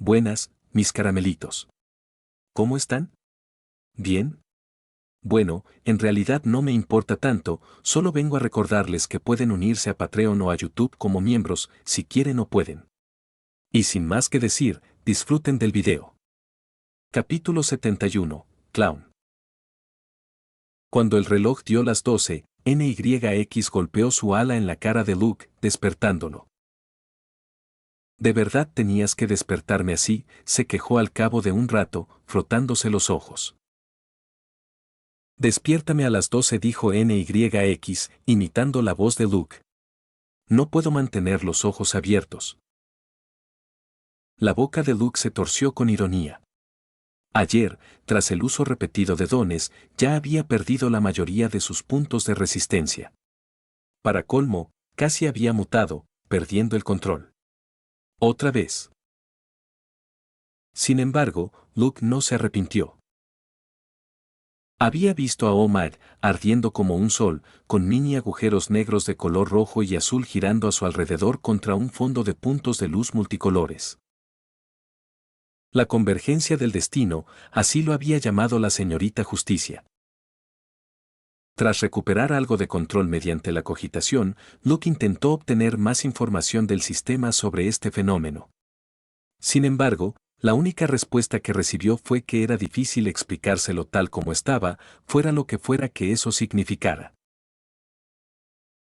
Buenas, mis caramelitos. ¿Cómo están? ¿Bien? Bueno, en realidad no me importa tanto, solo vengo a recordarles que pueden unirse a Patreon o a YouTube como miembros, si quieren o pueden. Y sin más que decir, disfruten del video. Capítulo 71, Clown. Cuando el reloj dio las 12, NYX golpeó su ala en la cara de Luke, despertándolo. ¿De verdad tenías que despertarme así?, se quejó al cabo de un rato, frotándose los ojos. Despiértame a las 12, dijo NYX, imitando la voz de Luke. No puedo mantener los ojos abiertos. La boca de Luke se torció con ironía. Ayer, tras el uso repetido de dones, ya había perdido la mayoría de sus puntos de resistencia. Para colmo, casi había mutado, perdiendo el control. Otra vez. Sin embargo, Luke no se arrepintió. Había visto a Omar, ardiendo como un sol, con mini agujeros negros de color rojo y azul girando a su alrededor contra un fondo de puntos de luz multicolores. La convergencia del destino, así lo había llamado la señorita Justicia. Tras recuperar algo de control mediante la cogitación, Luke intentó obtener más información del sistema sobre este fenómeno. Sin embargo, la única respuesta que recibió fue que era difícil explicárselo tal como estaba, fuera lo que fuera que eso significara.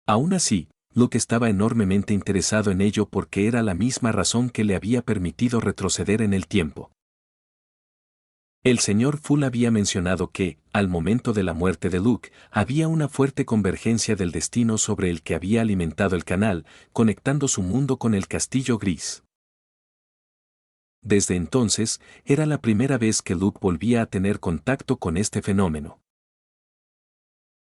Aún así, Luke estaba enormemente interesado en ello porque era la misma razón que le había permitido retroceder en el tiempo. El señor Full había mencionado que, al momento de la muerte de Luke, había una fuerte convergencia del destino sobre el que había alimentado el canal, conectando su mundo con el castillo gris. Desde entonces, era la primera vez que Luke volvía a tener contacto con este fenómeno.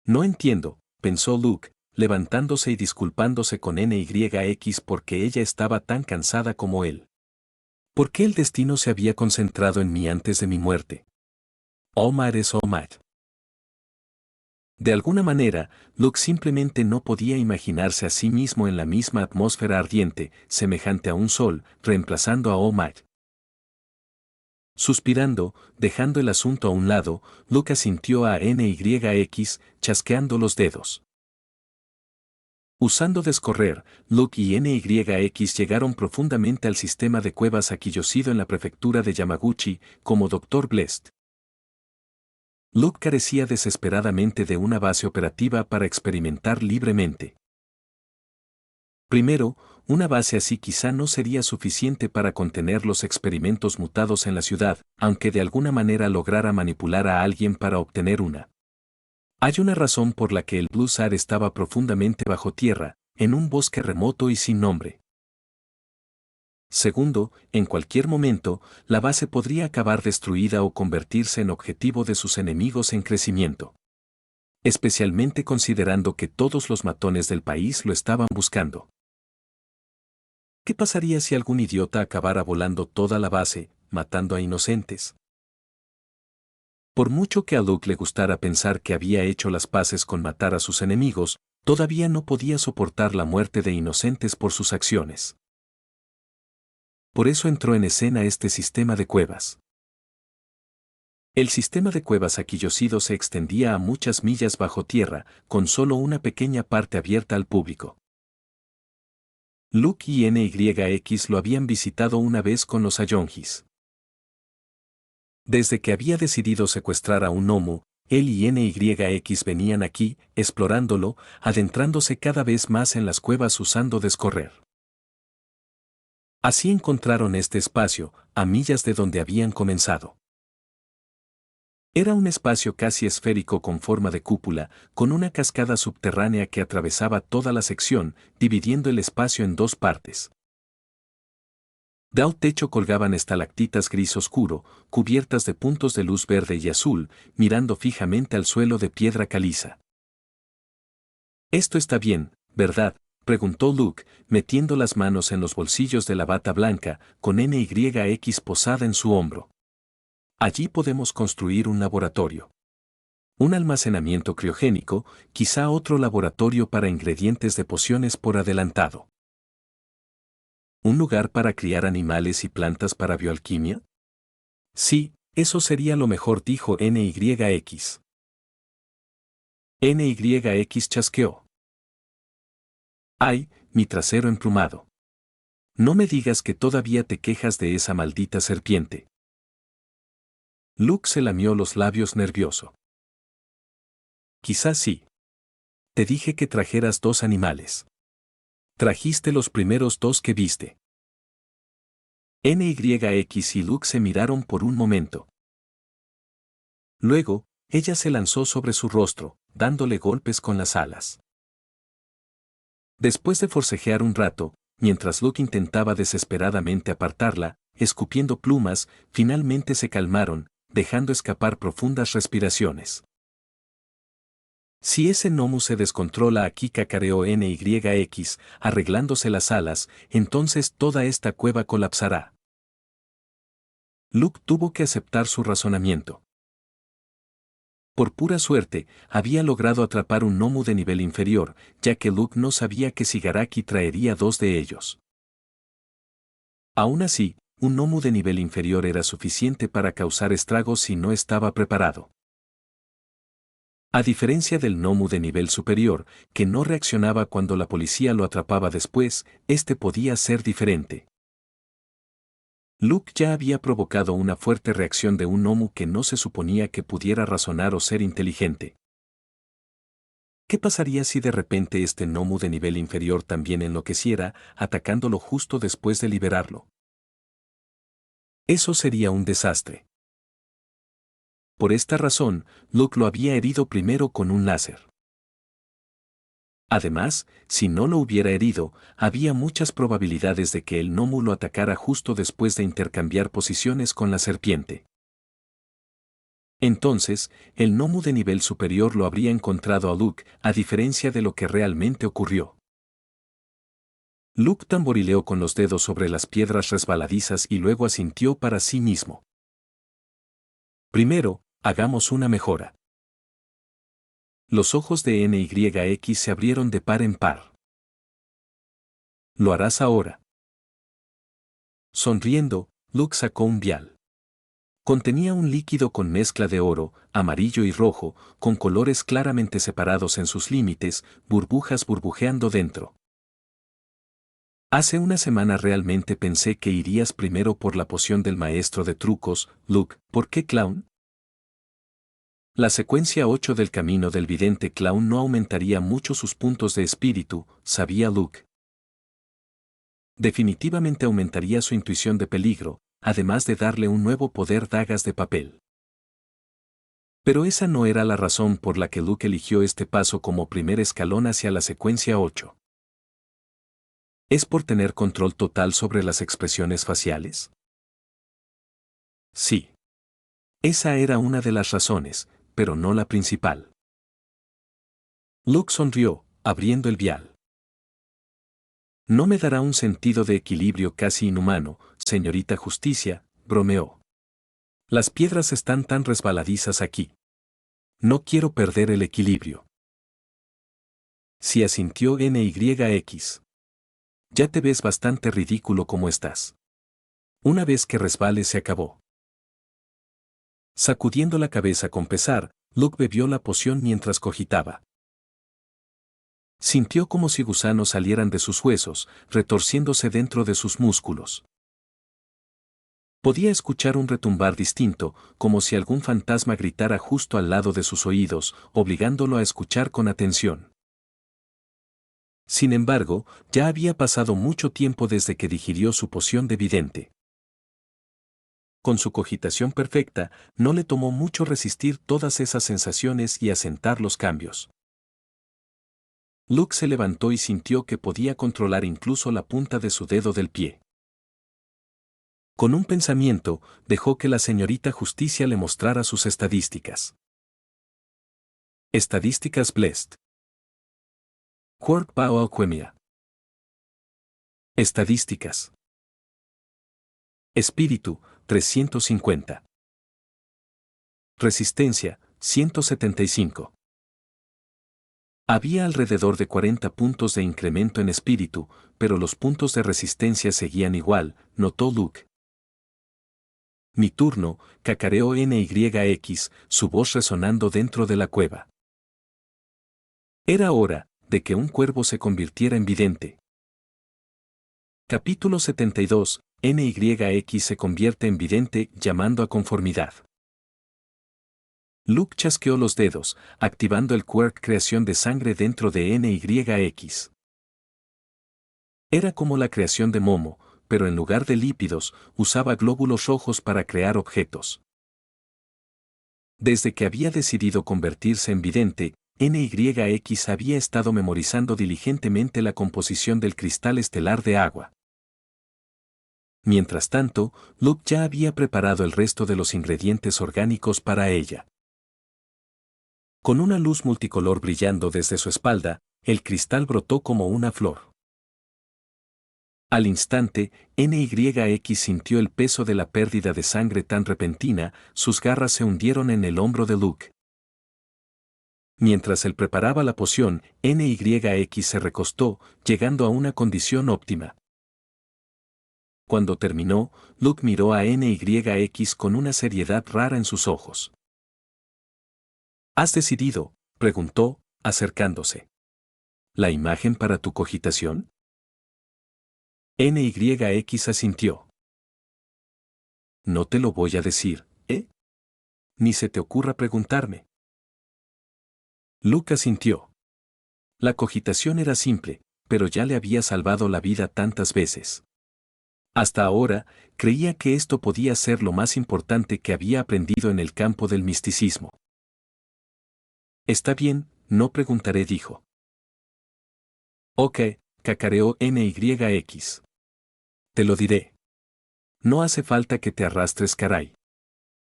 No entiendo, pensó Luke, levantándose y disculpándose con NYX porque ella estaba tan cansada como él. ¿Por qué el destino se había concentrado en mí antes de mi muerte? Omar es Omar. De alguna manera, Luke simplemente no podía imaginarse a sí mismo en la misma atmósfera ardiente, semejante a un sol, reemplazando a Omar. Suspirando, dejando el asunto a un lado, Luke asintió a NYX, chasqueando los dedos. Usando descorrer, Luke y NYX llegaron profundamente al sistema de cuevas Akiyoshido en la prefectura de Yamaguchi, como Dr. Blessed. Luke carecía desesperadamente de una base operativa para experimentar libremente. Primero, una base así quizá no sería suficiente para contener los experimentos mutados en la ciudad, aunque de alguna manera lograra manipular a alguien para obtener una. Hay una razón por la que el Blue Star estaba profundamente bajo tierra, en un bosque remoto y sin nombre. Segundo, en cualquier momento, la base podría acabar destruida o convertirse en objetivo de sus enemigos en crecimiento. Especialmente considerando que todos los matones del país lo estaban buscando. ¿Qué pasaría si algún idiota acabara volando toda la base, matando a inocentes? Por mucho que a Luke le gustara pensar que había hecho las paces con matar a sus enemigos, todavía no podía soportar la muerte de inocentes por sus acciones. Por eso entró en escena este sistema de cuevas. El sistema de cuevas Akiyoshido se extendía a muchas millas bajo tierra, con solo una pequeña parte abierta al público. Luke y NYX lo habían visitado una vez con los Ayongis. Desde que había decidido secuestrar a un Nomu, él y NYX venían aquí, explorándolo, adentrándose cada vez más en las cuevas usando descorrer. Así encontraron este espacio, a millas de donde habían comenzado. Era un espacio casi esférico con forma de cúpula, con una cascada subterránea que atravesaba toda la sección, dividiendo el espacio en dos partes. Del techo colgaban estalactitas gris oscuro, cubiertas de puntos de luz verde y azul, mirando fijamente al suelo de piedra caliza. «Esto está bien, ¿verdad?», preguntó Luke, metiendo las manos en los bolsillos de la bata blanca, con NYX posada en su hombro. «Allí podemos construir un laboratorio. Un almacenamiento criogénico, quizá otro laboratorio para ingredientes de pociones por adelantado». ¿Un lugar para criar animales y plantas para bioalquimia? Sí, eso sería lo mejor, dijo NYX. NYX chasqueó. ¡Ay, mi trasero emplumado! No me digas que todavía te quejas de esa maldita serpiente. Luke se lamió los labios nervioso. Quizás sí. Te dije que trajeras 2 animales. Trajiste los primeros 2 que viste. NYX y Luke se miraron por un momento. Luego, ella se lanzó sobre su rostro, dándole golpes con las alas. Después de forcejear un rato, mientras Luke intentaba desesperadamente apartarla, escupiendo plumas, finalmente se calmaron, dejando escapar profundas respiraciones. Si ese gnomo se descontrola aquí, cacareó NYX, arreglándose las alas, entonces toda esta cueva colapsará. Luke tuvo que aceptar su razonamiento. Por pura suerte, había logrado atrapar un gnomo de nivel inferior, ya que Luke no sabía que Shigaraki traería 2 de ellos. Aún así, un gnomo de nivel inferior era suficiente para causar estragos si no estaba preparado. A diferencia del gnomo de nivel superior, que no reaccionaba cuando la policía lo atrapaba después, este podía ser diferente. Luke ya había provocado una fuerte reacción de un gnomo que no se suponía que pudiera razonar o ser inteligente. ¿Qué pasaría si de repente este gnomo de nivel inferior también enloqueciera, atacándolo justo después de liberarlo? Eso sería un desastre. Por esta razón, Luke lo había herido primero con un láser. Además, si no lo hubiera herido, había muchas probabilidades de que el gnomo lo atacara justo después de intercambiar posiciones con la serpiente. Entonces, el gnomo de nivel superior lo habría encontrado a Luke, a diferencia de lo que realmente ocurrió. Luke tamborileó con los dedos sobre las piedras resbaladizas y luego asintió para sí mismo. Primero, hagamos una mejora. Los ojos de NYX se abrieron de par en par. ¿Lo harás ahora? Sonriendo, Luke sacó un vial. Contenía un líquido con mezcla de oro, amarillo y rojo, con colores claramente separados en sus límites, burbujas burbujeando dentro. Hace una semana realmente pensé que irías primero por la poción del maestro de trucos, Luke. ¿Por qué clown? La secuencia 8 del camino del vidente clown no aumentaría mucho sus puntos de espíritu, sabía Luke. Definitivamente aumentaría su intuición de peligro, además de darle un nuevo poder dagas de papel. Pero esa no era la razón por la que Luke eligió este paso como primer escalón hacia la secuencia 8. ¿Es por tener control total sobre las expresiones faciales? Sí. Esa era una de las razones, pero no la principal. Luke sonrió, abriendo el vial. No me dará un sentido de equilibrio casi inhumano, señorita Justicia, bromeó. Las piedras están tan resbaladizas aquí. No quiero perder el equilibrio. Sí, asintió NYX. Ya te ves bastante ridículo como estás. Una vez que resbales se acabó. Sacudiendo la cabeza con pesar, Luke bebió la poción mientras cogitaba. Sintió como si gusanos salieran de sus huesos, retorciéndose dentro de sus músculos. Podía escuchar un retumbar distinto, como si algún fantasma gritara justo al lado de sus oídos, obligándolo a escuchar con atención. Sin embargo, ya había pasado mucho tiempo desde que digirió su poción de vidente. Con su cogitación perfecta, no le tomó mucho resistir todas esas sensaciones y asentar los cambios. Luke se levantó y sintió que podía controlar incluso la punta de su dedo del pie. Con un pensamiento, dejó que la señorita Justicia le mostrara sus estadísticas. Estadísticas Blessed. Quirk Bao Alquimia. Estadísticas. Espíritu, 350. Resistencia, 175. Había alrededor de 40 puntos de incremento en espíritu, pero los puntos de resistencia seguían igual, notó Luke. Mi turno, cacareó NYX, su voz resonando dentro de la cueva. Era hora de que un cuervo se convirtiera en vidente. Capítulo 72. NYX se convierte en vidente llamando a conformidad. Luke chasqueó los dedos, activando el quirk creación de sangre dentro de NYX. Era como la creación de Momo, pero en lugar de lípidos, usaba glóbulos rojos para crear objetos. Desde que había decidido convertirse en vidente, NYX había estado memorizando diligentemente la composición del cristal estelar de agua. Mientras tanto, Luke ya había preparado el resto de los ingredientes orgánicos para ella. Con una luz multicolor brillando desde su espalda, el cristal brotó como una flor. Al instante, NYX sintió el peso de la pérdida de sangre tan repentina, sus garras se hundieron en el hombro de Luke. Mientras él preparaba la poción, NYX se recostó, llegando a una condición óptima. Cuando terminó, Luke miró a NYX con una seriedad rara en sus ojos. ¿Has decidido?, preguntó, acercándose. ¿La imagen para tu cogitación? NYX asintió. No te lo voy a decir, ¿eh? Ni se te ocurra preguntarme. Luke asintió. La cogitación era simple, pero ya le había salvado la vida tantas veces. Hasta ahora, creía que esto podía ser lo más importante que había aprendido en el campo del misticismo. Está bien, no preguntaré, dijo. Ok, cacareó NYX. Te lo diré. No hace falta que te arrastres, caray.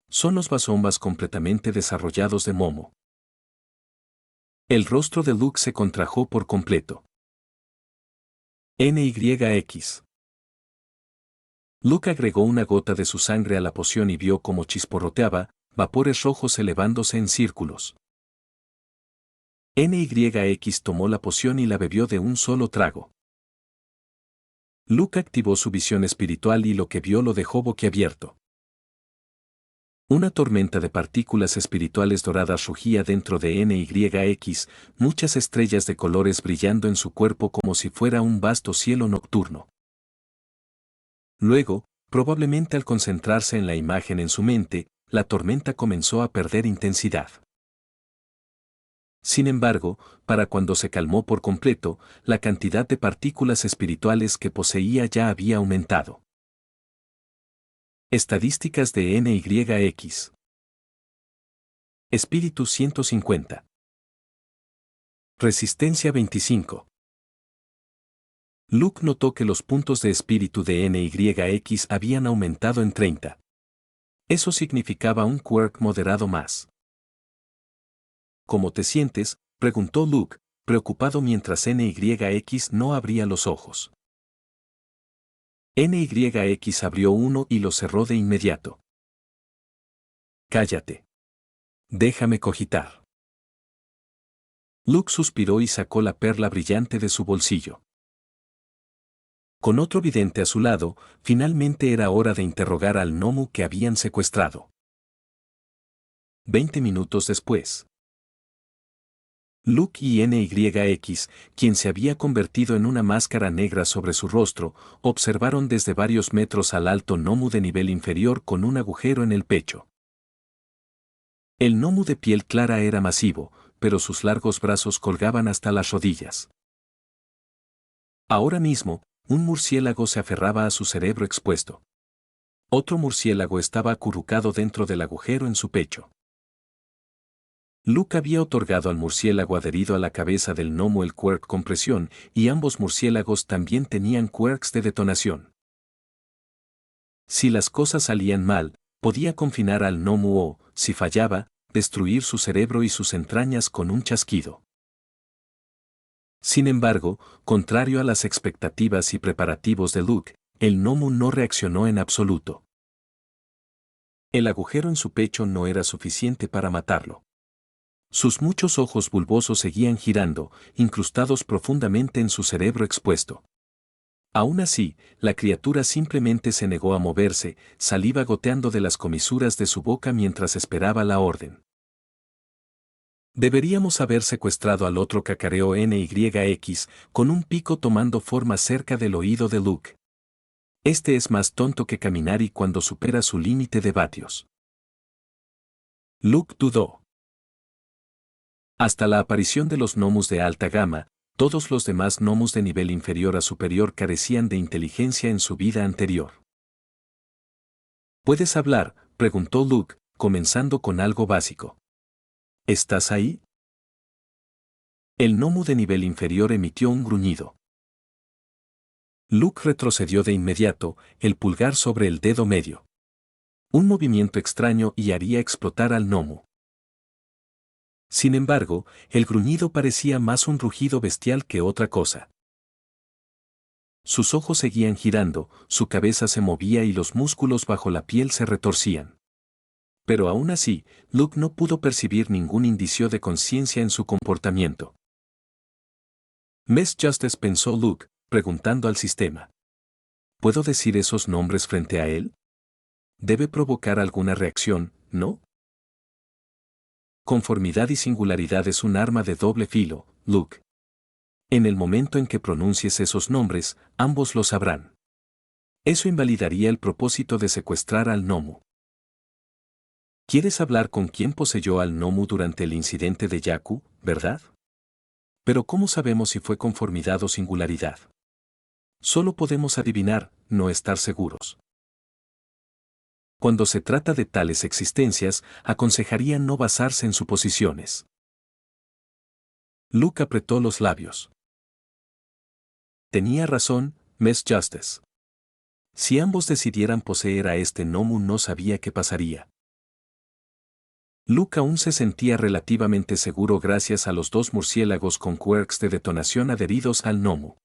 Son los bazombas completamente desarrollados de Momo. El rostro de Luke se contrajo por completo. NYX. Luke agregó una gota de su sangre a la poción y vio cómo chisporroteaba, vapores rojos elevándose en círculos. NYX tomó la poción y la bebió de un solo trago. Luke activó su visión espiritual y lo que vio lo dejó boquiabierto. Una tormenta de partículas espirituales doradas rugía dentro de NYX, muchas estrellas de colores brillando en su cuerpo como si fuera un vasto cielo nocturno. Luego, probablemente al concentrarse en la imagen en su mente, la tormenta comenzó a perder intensidad. Sin embargo, para cuando se calmó por completo, la cantidad de partículas espirituales que poseía ya había aumentado. Estadísticas de NYX. Espíritu 150. Resistencia 25. Luke notó que los puntos de espíritu de NYX habían aumentado en 30. Eso significaba un quirk moderado más. ¿Cómo te sientes?, preguntó Luke, preocupado mientras NYX no abría los ojos. NYX abrió uno y lo cerró de inmediato. Cállate. Déjame cogitar. Luke suspiró y sacó la perla brillante de su bolsillo. Con otro vidente a su lado, finalmente era hora de interrogar al gnomo que habían secuestrado. 20 minutos después. Luke y NYX, quien se había convertido en una máscara negra sobre su rostro, observaron desde varios metros al alto gnomo de nivel inferior con un agujero en el pecho. El gnomo de piel clara era masivo, pero sus largos brazos colgaban hasta las rodillas. Ahora mismo, un murciélago se aferraba a su cerebro expuesto. Otro murciélago estaba acurrucado dentro del agujero en su pecho. Luke había otorgado al murciélago adherido a la cabeza del gnomo el quirk compresión, y ambos murciélagos también tenían quirks de detonación. Si las cosas salían mal, podía confinar al gnomo o, si fallaba, destruir su cerebro y sus entrañas con un chasquido. Sin embargo, contrario a las expectativas y preparativos de Luke, el gnomo no reaccionó en absoluto. El agujero en su pecho no era suficiente para matarlo. Sus muchos ojos bulbosos seguían girando, incrustados profundamente en su cerebro expuesto. Aún así, la criatura simplemente se negó a moverse, saliva goteando de las comisuras de su boca mientras esperaba la orden. Deberíamos haber secuestrado al otro, cacareó NYX, con un pico tomando forma cerca del oído de Luke. Este es más tonto que caminar y cuando supera su límite de vatios. Luke dudó. Hasta la aparición de los gnomos de alta gama, todos los demás gnomos de nivel inferior a superior carecían de inteligencia en su vida anterior. ¿Puedes hablar?, preguntó Luke, comenzando con algo básico. ¿Estás ahí? El gnomo de nivel inferior emitió un gruñido. Luke retrocedió de inmediato, el pulgar sobre el dedo medio. Un movimiento extraño y haría explotar al gnomo. Sin embargo, el gruñido parecía más un rugido bestial que otra cosa. Sus ojos seguían girando, su cabeza se movía y los músculos bajo la piel se retorcían. Pero aún así, Luke no pudo percibir ningún indicio de conciencia en su comportamiento. Miss Justice, pensó Luke, preguntando al sistema. ¿Puedo decir esos nombres frente a él? Debe provocar alguna reacción, ¿no? Conformidad y singularidad es un arma de doble filo, Luke. En el momento en que pronuncies esos nombres, ambos lo sabrán. Eso invalidaría el propósito de secuestrar al gnomo. ¿Quieres hablar con quien poseyó al gnomo durante el incidente de Jakku, verdad? Pero ¿cómo sabemos si fue conformidad o singularidad? Solo podemos adivinar, no estar seguros. Cuando se trata de tales existencias, aconsejaría no basarse en suposiciones. Luke apretó los labios. Tenía razón, Miss Justice. Si ambos decidieran poseer a este gnomo, no sabía qué pasaría. Luke aún se sentía relativamente seguro gracias a los dos murciélagos con quirks de detonación adheridos al gnomo.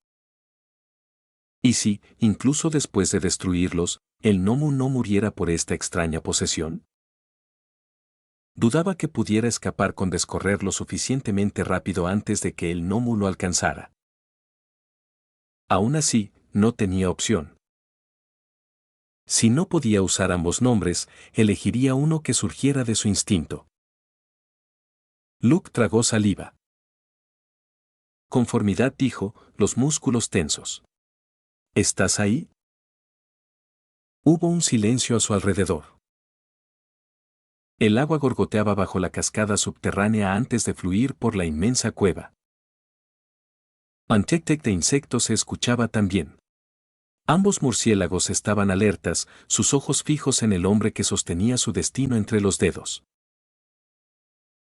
¿Y si, incluso después de destruirlos, el gnomo no muriera por esta extraña posesión? Dudaba que pudiera escapar con descorrer lo suficientemente rápido antes de que el gnomo lo alcanzara. Aún así, no tenía opción. Si no podía usar ambos nombres, elegiría uno que surgiera de su instinto. Luke tragó saliva. Conformidad, dijo, los músculos tensos. ¿Estás ahí? Hubo un silencio a su alrededor. El agua gorgoteaba bajo la cascada subterránea antes de fluir por la inmensa cueva. Pantec-tec de insectos se escuchaba también. Ambos murciélagos estaban alertas, sus ojos fijos en el hombre que sostenía su destino entre los dedos.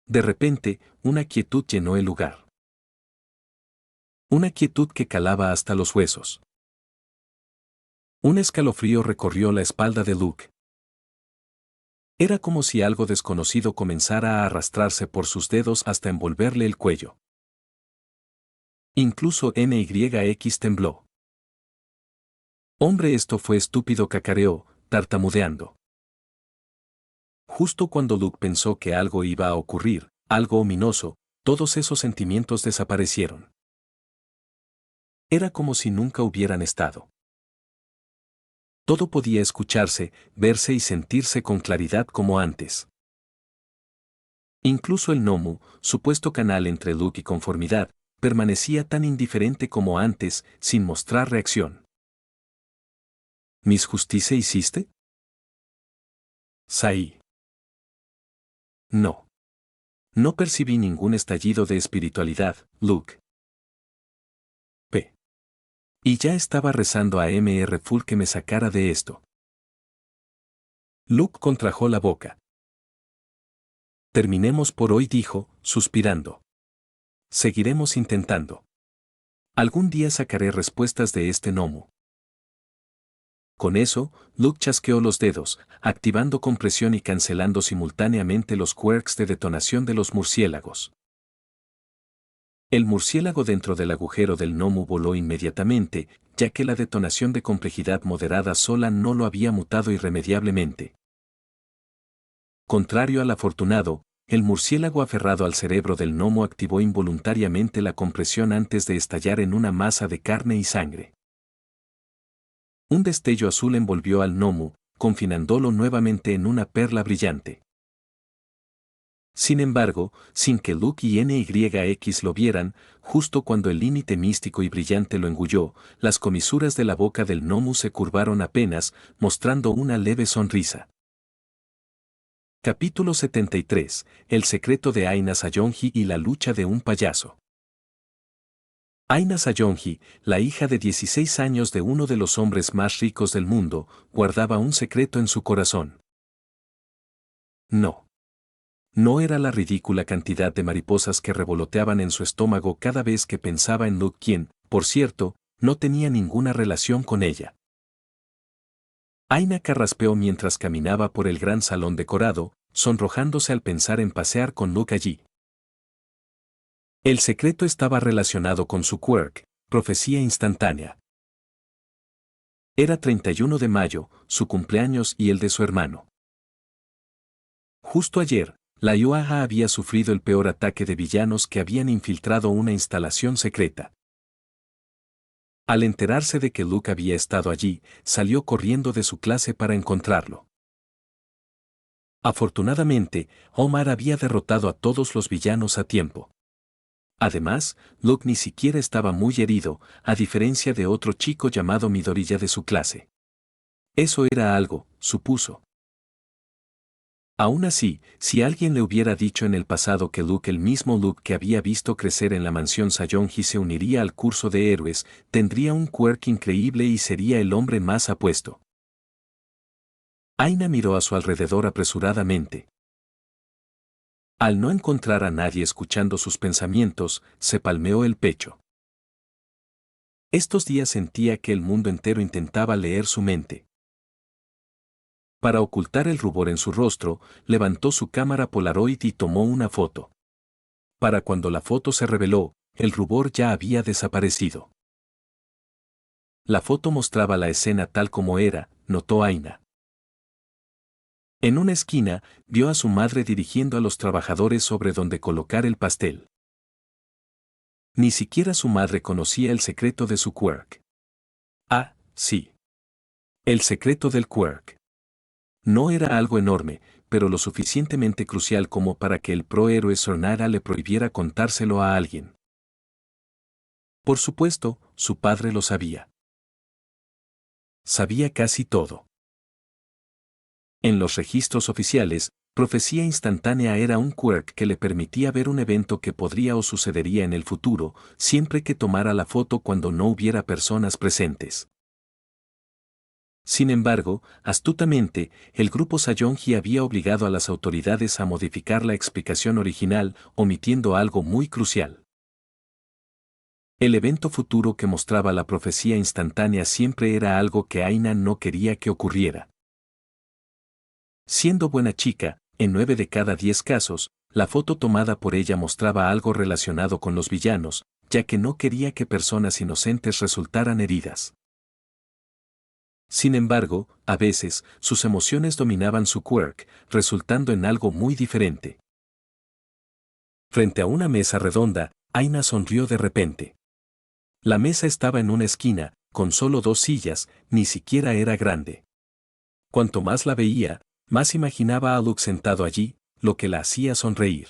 De repente, una quietud llenó el lugar. Una quietud que calaba hasta los huesos. Un escalofrío recorrió la espalda de Luke. Era como si algo desconocido comenzara a arrastrarse por sus dedos hasta envolverle el cuello. Incluso NYX tembló. Hombre, esto fue estúpido, cacareó, tartamudeando. Justo cuando Luke pensó que algo iba a ocurrir, algo ominoso, todos esos sentimientos desaparecieron. Era como si nunca hubieran estado. Todo podía escucharse, verse y sentirse con claridad como antes. Incluso el gnomo, supuesto canal entre Luke y conformidad, permanecía tan indiferente como antes, sin mostrar reacción. ¿Mis justicia hiciste? Sai. No. No percibí ningún estallido de espiritualidad, Luke. P. Y ya estaba rezando a Mr. Full que me sacara de esto. Luke contrajo la boca. Terminemos por hoy, dijo, suspirando. Seguiremos intentando. Algún día sacaré respuestas de este gnomo. Con eso, Luke chasqueó los dedos, activando compresión y cancelando simultáneamente los quirks de detonación de los murciélagos. El murciélago dentro del agujero del gnomo voló inmediatamente, ya que la detonación de complejidad moderada sola no lo había mutado irremediablemente. Contrario al afortunado, el murciélago aferrado al cerebro del gnomo activó involuntariamente la compresión antes de estallar en una masa de carne y sangre. Un destello azul envolvió al gnomo, confinándolo nuevamente en una perla brillante. Sin embargo, sin que Luke y NYX lo vieran, justo cuando el límite místico y brillante lo engulló, las comisuras de la boca del gnomo se curvaron apenas, mostrando una leve sonrisa. Capítulo 73. El secreto de Aina Sayonji y la lucha de un payaso. Aina Sayonji, la hija de 16 años de uno de los hombres más ricos del mundo, guardaba un secreto en su corazón. No era la ridícula cantidad de mariposas que revoloteaban en su estómago cada vez que pensaba en Luke, quien, por cierto, no tenía ninguna relación con ella. Aina carraspeó mientras caminaba por el gran salón decorado, sonrojándose al pensar en pasear con Luke allí. El secreto estaba relacionado con su quirk, profecía instantánea. Era 31 de mayo, su cumpleaños y el de su hermano. Justo ayer, la UAA había sufrido el peor ataque de villanos que habían infiltrado una instalación secreta. Al enterarse de que Luke había estado allí, salió corriendo de su clase para encontrarlo. Afortunadamente, Omar había derrotado a todos los villanos a tiempo. Además, Luke ni siquiera estaba muy herido, a diferencia de otro chico llamado Midoriya de su clase. Eso era algo, supuso. Aún así, si alguien le hubiera dicho en el pasado que Luke, el mismo Luke que había visto crecer en la mansión Sayonji, se uniría al curso de héroes, tendría un quirk increíble y sería el hombre más apuesto. Aina miró a su alrededor apresuradamente. Al no encontrar a nadie escuchando sus pensamientos, se palmeó el pecho. Estos días sentía que el mundo entero intentaba leer su mente. Para ocultar el rubor en su rostro, levantó su cámara Polaroid y tomó una foto. Para cuando la foto se reveló, el rubor ya había desaparecido. La foto mostraba la escena tal como era, notó Aina. En una esquina, vio a su madre dirigiendo a los trabajadores sobre dónde colocar el pastel. Ni siquiera su madre conocía el secreto de su quirk. Ah, sí. El secreto del quirk. No era algo enorme, pero lo suficientemente crucial como para que el prohéroe Sornara le prohibiera contárselo a alguien. Por supuesto, su padre lo sabía. Sabía casi todo. En los registros oficiales, profecía instantánea era un quirk que le permitía ver un evento que podría o sucedería en el futuro, siempre que tomara la foto cuando no hubiera personas presentes. Sin embargo, astutamente, el grupo Sayonji había obligado a las autoridades a modificar la explicación original, omitiendo algo muy crucial. El evento futuro que mostraba la profecía instantánea siempre era algo que Aina no quería que ocurriera. Siendo buena chica, en 9 de cada 10 casos, la foto tomada por ella mostraba algo relacionado con los villanos, ya que no quería que personas inocentes resultaran heridas. Sin embargo, a veces, sus emociones dominaban su quirk, resultando en algo muy diferente. Frente a una mesa redonda, Aina sonrió de repente. La mesa estaba en una esquina, con solo 2 sillas, ni siquiera era grande. Cuanto más la veía, más imaginaba a Luke sentado allí, lo que la hacía sonreír.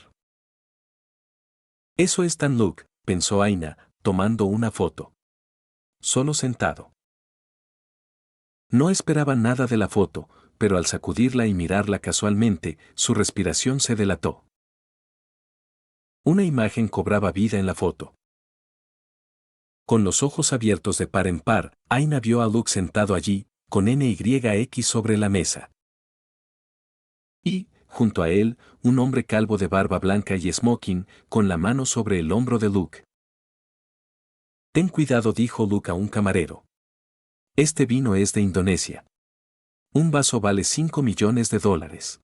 Eso es tan Luke, pensó Aina, tomando una foto. Solo sentado. No esperaba nada de la foto, pero al sacudirla y mirarla casualmente, su respiración se delató. Una imagen cobraba vida en la foto. Con los ojos abiertos de par en par, Aina vio a Luke sentado allí, con NYX sobre la mesa. Y, junto a él, un hombre calvo de barba blanca y smoking, con la mano sobre el hombro de Luke. Ten cuidado, dijo Luke a un camarero. Este vino es de Indonesia. Un vaso vale $5 millones.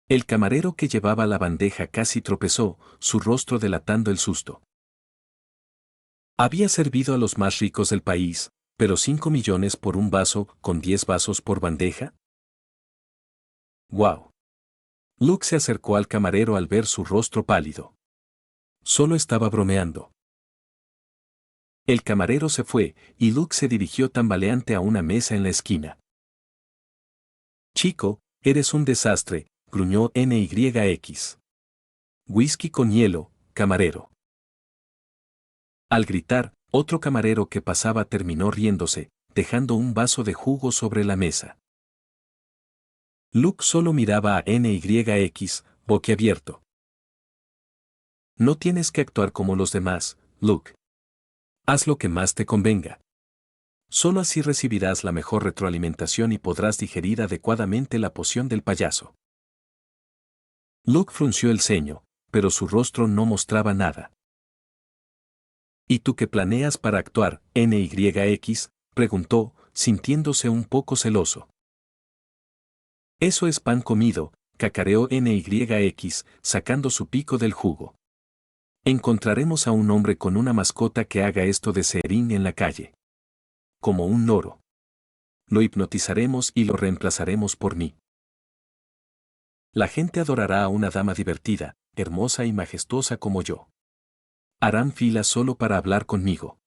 El camarero que llevaba la bandeja casi tropezó, su rostro delatando el susto. Había servido a los más ricos del país, pero 5 millones por un vaso, con 10 vasos por bandeja. ¡Guau! Luke se acercó al camarero al ver su rostro pálido. Solo estaba bromeando. El camarero se fue, y Luke se dirigió tambaleante a una mesa en la esquina. Chico, eres un desastre, gruñó NYX. Whisky con hielo, camarero. Al gritar, otro camarero que pasaba terminó riéndose, dejando un vaso de jugo sobre la mesa. Luke solo miraba a NYX, boquiabierto. No tienes que actuar como los demás, Luke. Haz lo que más te convenga. Solo así recibirás la mejor retroalimentación y podrás digerir adecuadamente la poción del payaso. Luke frunció el ceño, pero su rostro no mostraba nada. ¿Y tú qué planeas para actuar, NYX? Preguntó, sintiéndose un poco celoso. Eso es pan comido, cacareó NYX, sacando su pico del jugo. Encontraremos a un hombre con una mascota que haga esto de serín en la calle. Como un loro. Lo hipnotizaremos y lo reemplazaremos por mí. La gente adorará a una dama divertida, hermosa y majestuosa como yo. Harán fila solo para hablar conmigo.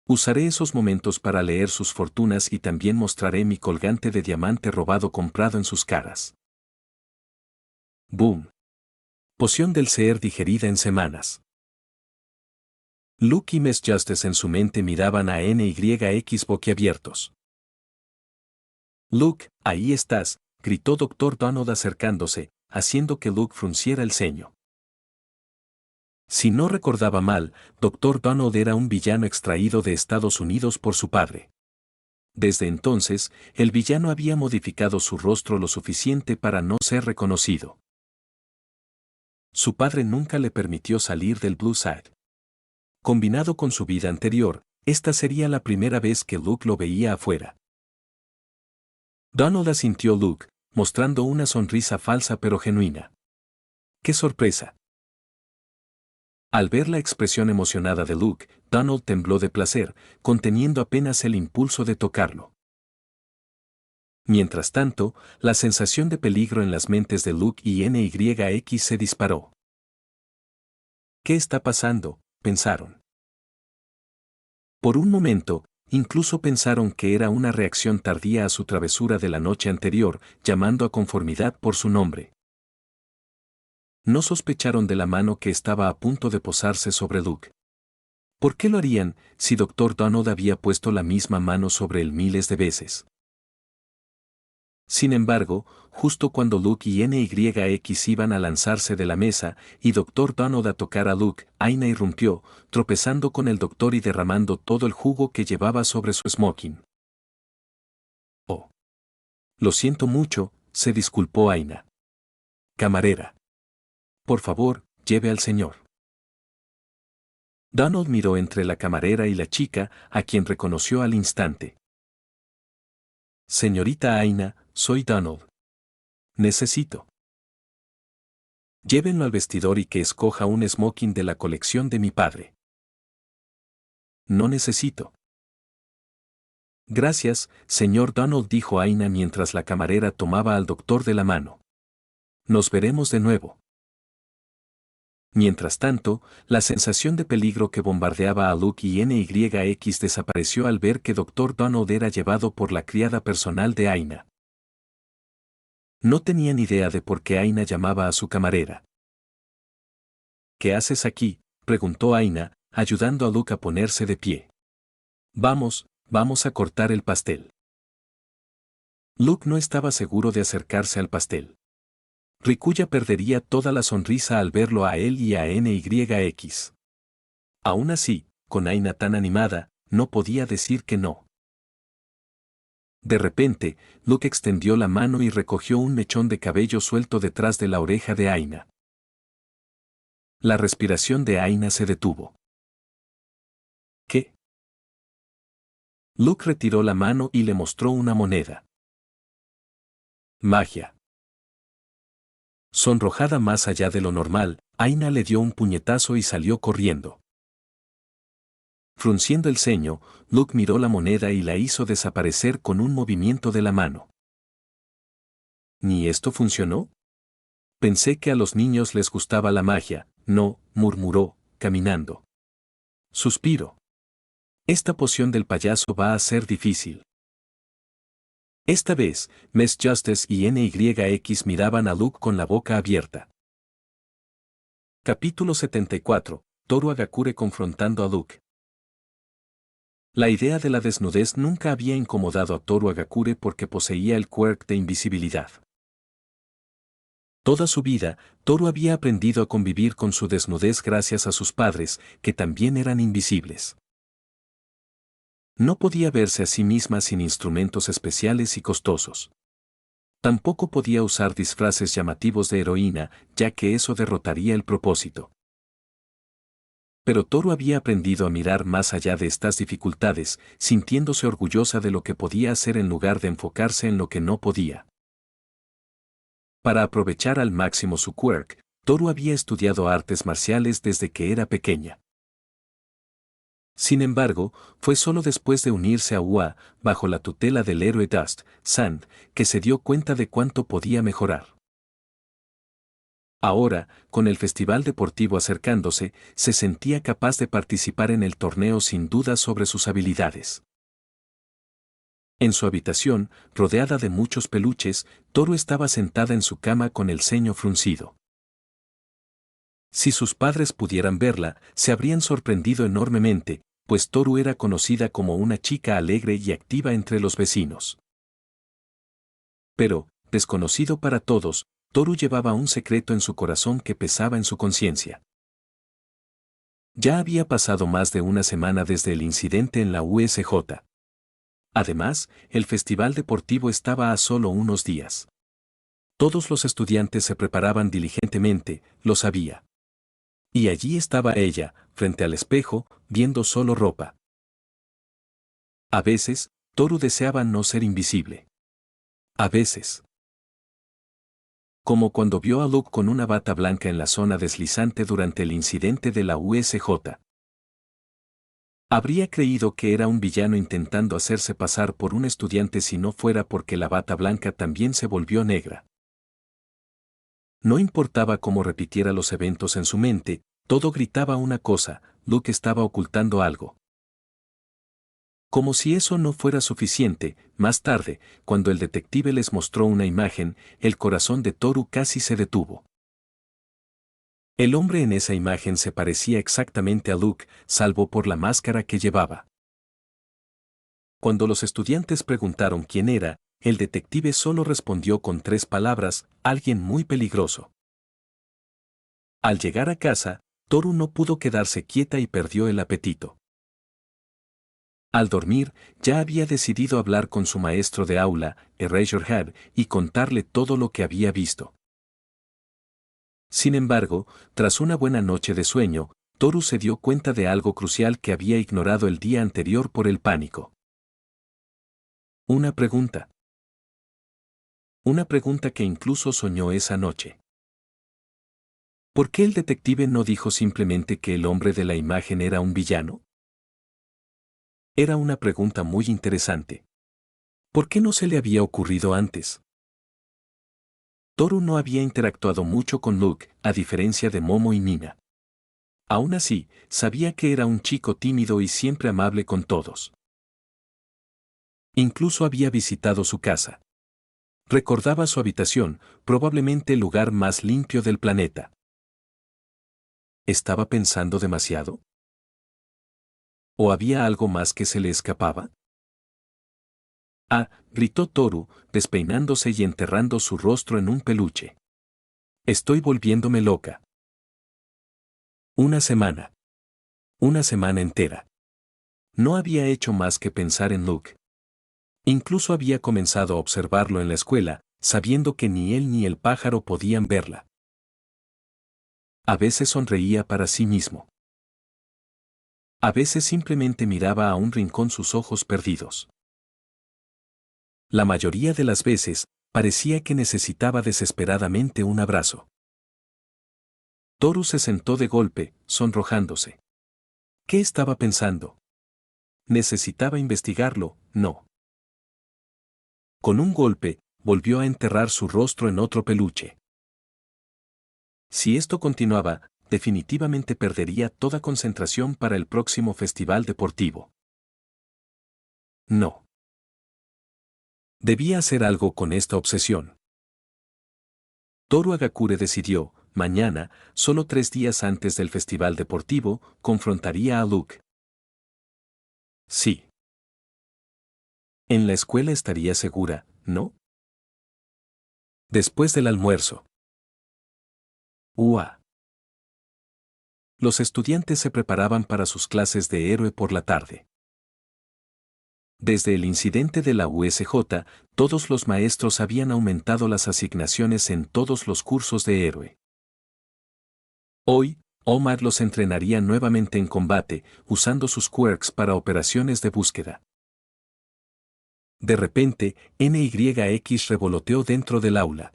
Usaré esos momentos para leer sus fortunas y también mostraré mi colgante de diamante robado comprado en sus caras. Boom. Poción del ser digerida en semanas. Luke y Miss Justice en su mente miraban a NYX boquiabiertos. Luke, ahí estás, gritó Dr. Donald acercándose, haciendo que Luke frunciera el ceño. Si no recordaba mal, Dr. Donald era un villano extraído de Estados Unidos por su padre. Desde entonces, el villano había modificado su rostro lo suficiente para no ser reconocido. Su padre nunca le permitió salir del Blue Side. Combinado con su vida anterior, esta sería la primera vez que Luke lo veía afuera. Donald asintió Luke, mostrando una sonrisa falsa pero genuina. ¡Qué sorpresa! Al ver la expresión emocionada de Luke, Donald tembló de placer, conteniendo apenas el impulso de tocarlo. Mientras tanto, la sensación de peligro en las mentes de Luke y NYX se disparó. ¿Qué está pasando?, pensaron. Por un momento, incluso pensaron que era una reacción tardía a su travesura de la noche anterior, llamando a conformidad por su nombre. No sospecharon de la mano que estaba a punto de posarse sobre Luke. ¿Por qué lo harían, si Dr. Donald había puesto la misma mano sobre él miles de veces? Sin embargo, justo cuando Luke y NYX iban a lanzarse de la mesa, y Dr. Donald a tocar a Luke, Aina irrumpió, tropezando con el doctor y derramando todo el jugo que llevaba sobre su smoking. Oh. Lo siento mucho, se disculpó Aina. Camarera. Por favor, lleve al señor. Donald miró entre la camarera y la chica, a quien reconoció al instante. Señorita Aina, soy Donald. Necesito. Llévenlo al vestidor y que escoja un smoking de la colección de mi padre. No necesito. Gracias, señor Donald, dijo Aina mientras la camarera tomaba al doctor de la mano. Nos veremos de nuevo. Mientras tanto, la sensación de peligro que bombardeaba a Luke y NYX desapareció al ver que Dr. Donald era llevado por la criada personal de Aina. No tenían idea de por qué Aina llamaba a su camarera. ¿Qué haces aquí?, preguntó Aina, ayudando a Luke a ponerse de pie. Vamos a cortar el pastel. Luke no estaba seguro de acercarse al pastel. Rikuya perdería toda la sonrisa al verlo a él y a NYX. Aún así, con Aina tan animada, no podía decir que no. De repente, Luke extendió la mano y recogió un mechón de cabello suelto detrás de la oreja de Aina. La respiración de Aina se detuvo. ¿Qué? Luke retiró la mano y le mostró una moneda. Magia. Sonrojada más allá de lo normal, Aina le dio un puñetazo y salió corriendo. Frunciendo el ceño, Luke miró la moneda y la hizo desaparecer con un movimiento de la mano. ¿Ni esto funcionó? Pensé que a los niños les gustaba la magia. No, murmuró, caminando. Suspiro. Esta poción del payaso va a ser difícil. Esta vez, Miss Justice y NYX miraban a Luke con la boca abierta. Capítulo 74. Toru Hagakure confrontando a Luke. La idea de la desnudez nunca había incomodado a Toru Hagakure porque poseía el quirk de invisibilidad. Toda su vida, Toru había aprendido a convivir con su desnudez gracias a sus padres, que también eran invisibles. No podía verse a sí misma sin instrumentos especiales y costosos. Tampoco podía usar disfraces llamativos de heroína, ya que eso derrotaría el propósito. Pero Toru había aprendido a mirar más allá de estas dificultades, sintiéndose orgullosa de lo que podía hacer en lugar de enfocarse en lo que no podía. Para aprovechar al máximo su quirk, Toru había estudiado artes marciales desde que era pequeña. Sin embargo, fue solo después de unirse a UA, bajo la tutela del héroe Dust, Sand, que se dio cuenta de cuánto podía mejorar. Ahora, con el festival deportivo acercándose, se sentía capaz de participar en el torneo sin dudas sobre sus habilidades. En su habitación, rodeada de muchos peluches, Toru estaba sentada en su cama con el ceño fruncido. Si sus padres pudieran verla, se habrían sorprendido enormemente, pues Toru era conocida como una chica alegre y activa entre los vecinos. Pero, desconocido para todos, Toru llevaba un secreto en su corazón que pesaba en su conciencia. Ya había pasado más de una semana desde el incidente en la USJ. Además, el festival deportivo estaba a solo unos días. Todos los estudiantes se preparaban diligentemente, lo sabía. Y allí estaba ella, frente al espejo, viendo solo ropa. A veces, Toru deseaba no ser invisible. A veces. Como cuando vio a Luke con una bata blanca en la zona deslizante durante el incidente de la USJ. Habría creído que era un villano intentando hacerse pasar por un estudiante si no fuera porque la bata blanca también se volvió negra. No importaba cómo repitiera los eventos en su mente, todo gritaba una cosa: Luke estaba ocultando algo. Como si eso no fuera suficiente, más tarde, cuando el detective les mostró una imagen, el corazón de Toru casi se detuvo. El hombre en esa imagen se parecía exactamente a Luke, salvo por la máscara que llevaba. Cuando los estudiantes preguntaron quién era, el detective solo respondió con 3 palabras: alguien muy peligroso. Al llegar a casa, Toru no pudo quedarse quieta y perdió el apetito. Al dormir, ya había decidido hablar con su maestro de aula, Eraserhead, y contarle todo lo que había visto. Sin embargo, tras una buena noche de sueño, Toru se dio cuenta de algo crucial que había ignorado el día anterior por el pánico. Una pregunta. Una pregunta que incluso soñó esa noche. ¿Por qué el detective no dijo simplemente que el hombre de la imagen era un villano? Era una pregunta muy interesante. ¿Por qué no se le había ocurrido antes? Toru no había interactuado mucho con Luke, a diferencia de Momo y Nina. Aún así, sabía que era un chico tímido y siempre amable con todos. Incluso había visitado su casa. Recordaba su habitación, probablemente el lugar más limpio del planeta. ¿Estaba pensando demasiado? ¿O había algo más que se le escapaba? Ah, gritó Toru, despeinándose y enterrando su rostro en un peluche. Estoy volviéndome loca. Una semana. Una semana entera. No había hecho más que pensar en Luke. Incluso había comenzado a observarlo en la escuela, sabiendo que ni él ni el pájaro podían verla. A veces sonreía para sí mismo. A veces simplemente miraba a un rincón sus ojos perdidos. La mayoría de las veces, parecía que necesitaba desesperadamente un abrazo. Toru se sentó de golpe, sonrojándose. ¿Qué estaba pensando? ¿Necesitaba investigarlo? No. Con un golpe, volvió a enterrar su rostro en otro peluche. Si esto continuaba, definitivamente perdería toda concentración para el próximo festival deportivo. No. Debía hacer algo con esta obsesión. Toru Agakure decidió, mañana, solo 3 días antes del festival deportivo, confrontaría a Luke. Sí. En la escuela estaría segura, ¿no? Después del almuerzo. ¡Ua! Los estudiantes se preparaban para sus clases de héroe por la tarde. Desde el incidente de la USJ, todos los maestros habían aumentado las asignaciones en todos los cursos de héroe. Hoy, Omar los entrenaría nuevamente en combate, usando sus quirks para operaciones de búsqueda. De repente, NYX revoloteó dentro del aula.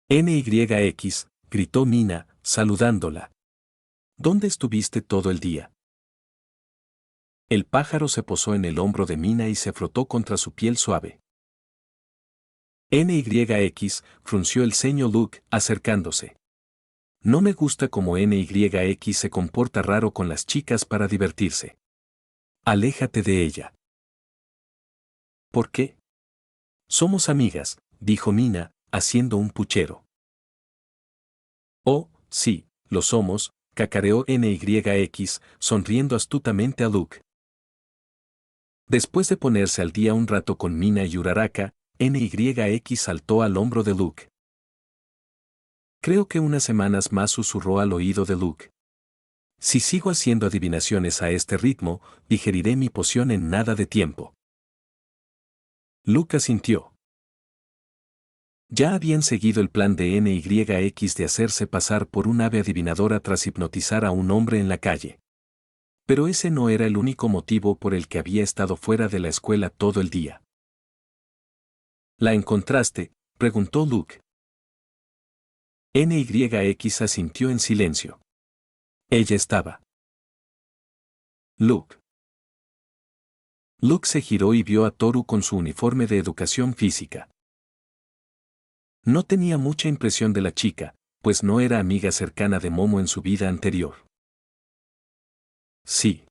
NYX, gritó Mina, saludándola. ¿Dónde estuviste todo el día? El pájaro se posó en el hombro de Mina y se frotó contra su piel suave. NYX frunció el ceño Luke, acercándose. No me gusta cómo NYX se comporta raro con las chicas para divertirse. Aléjate de ella. ¿Por qué? Somos amigas, dijo Mina, haciendo un puchero. Oh, sí, lo somos, cacareó NYX, sonriendo astutamente a Luke. Después de ponerse al día un rato con Mina y Uraraka, NYX saltó al hombro de Luke. Creo que unas semanas más, susurró al oído de Luke. Si sigo haciendo adivinaciones a este ritmo, digeriré mi poción en nada de tiempo. Luke asintió. Ya habían seguido el plan de NYX de hacerse pasar por un ave adivinadora tras hipnotizar a un hombre en la calle. Pero ese no era el único motivo por el que había estado fuera de la escuela todo el día. ¿La encontraste?, preguntó Luke. NYX asintió en silencio. Ella estaba. Luke. Luke se giró y vio a Toru con su uniforme de educación física. No tenía mucha impresión de la chica, pues no era amiga cercana de Momo en su vida anterior. Sí.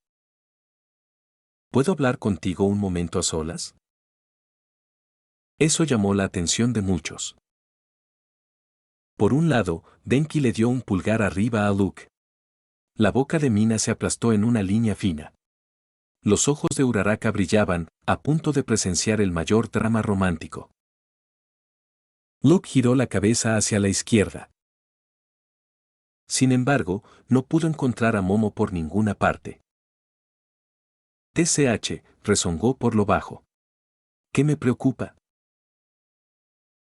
¿Puedo hablar contigo un momento a solas? Eso llamó la atención de muchos. Por un lado, Denki le dio un pulgar arriba a Luke. La boca de Mina se aplastó en una línea fina. Los ojos de Uraraka brillaban, a punto de presenciar el mayor drama romántico. Luke giró la cabeza hacia la izquierda. Sin embargo, no pudo encontrar a Momo por ninguna parte. TCH, rezongó por lo bajo. ¿Qué me preocupa?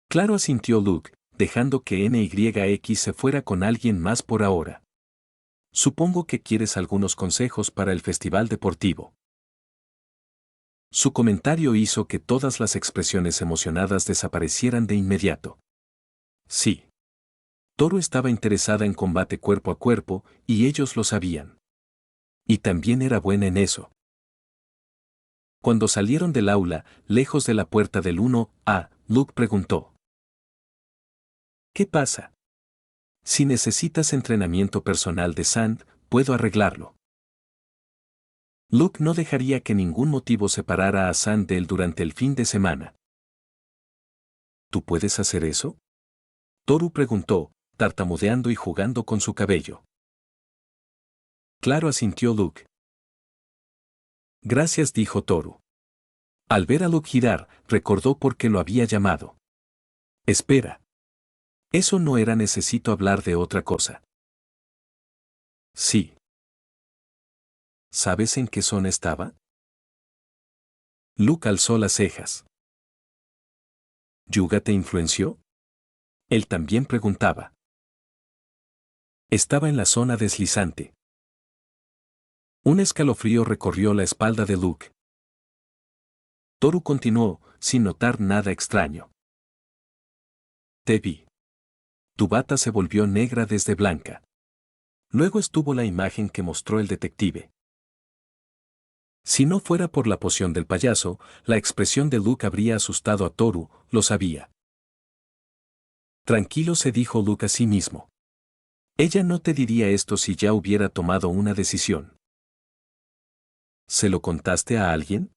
Claro, asintió Luke, dejando que NYX se fuera con alguien más por ahora. Supongo que quieres algunos consejos para el festival deportivo. Su comentario hizo que todas las expresiones emocionadas desaparecieran de inmediato. Sí. Toru estaba interesada en combate cuerpo a cuerpo, y ellos lo sabían. Y también era buena en eso. Cuando salieron del aula, lejos de la puerta del 1A, Luke preguntó. ¿Qué pasa? Si necesitas entrenamiento personal de Sand, puedo arreglarlo. Luke no dejaría que ningún motivo separara a Sand de él durante el fin de semana. ¿Tú puedes hacer eso? Toru preguntó, tartamudeando y jugando con su cabello. Claro, asintió Luke. Gracias, dijo Toru. Al ver a Luke girar, recordó por qué lo había llamado. Espera. Eso no era, necesito hablar de otra cosa. Sí. ¿Sabes en qué zona estaba? Luke alzó las cejas. ¿Yuga te influenció? Él también preguntaba. Estaba en la zona deslizante. Un escalofrío recorrió la espalda de Luke. Toru continuó, sin notar nada extraño. Te vi. Tu bata se volvió negra desde blanca. Luego estuvo la imagen que mostró el detective. Si no fuera por la poción del payaso, la expresión de Luke habría asustado a Toru, lo sabía. Tranquilo, se dijo Luke a sí mismo. Ella no te diría esto si ya hubiera tomado una decisión. ¿Se lo contaste a alguien?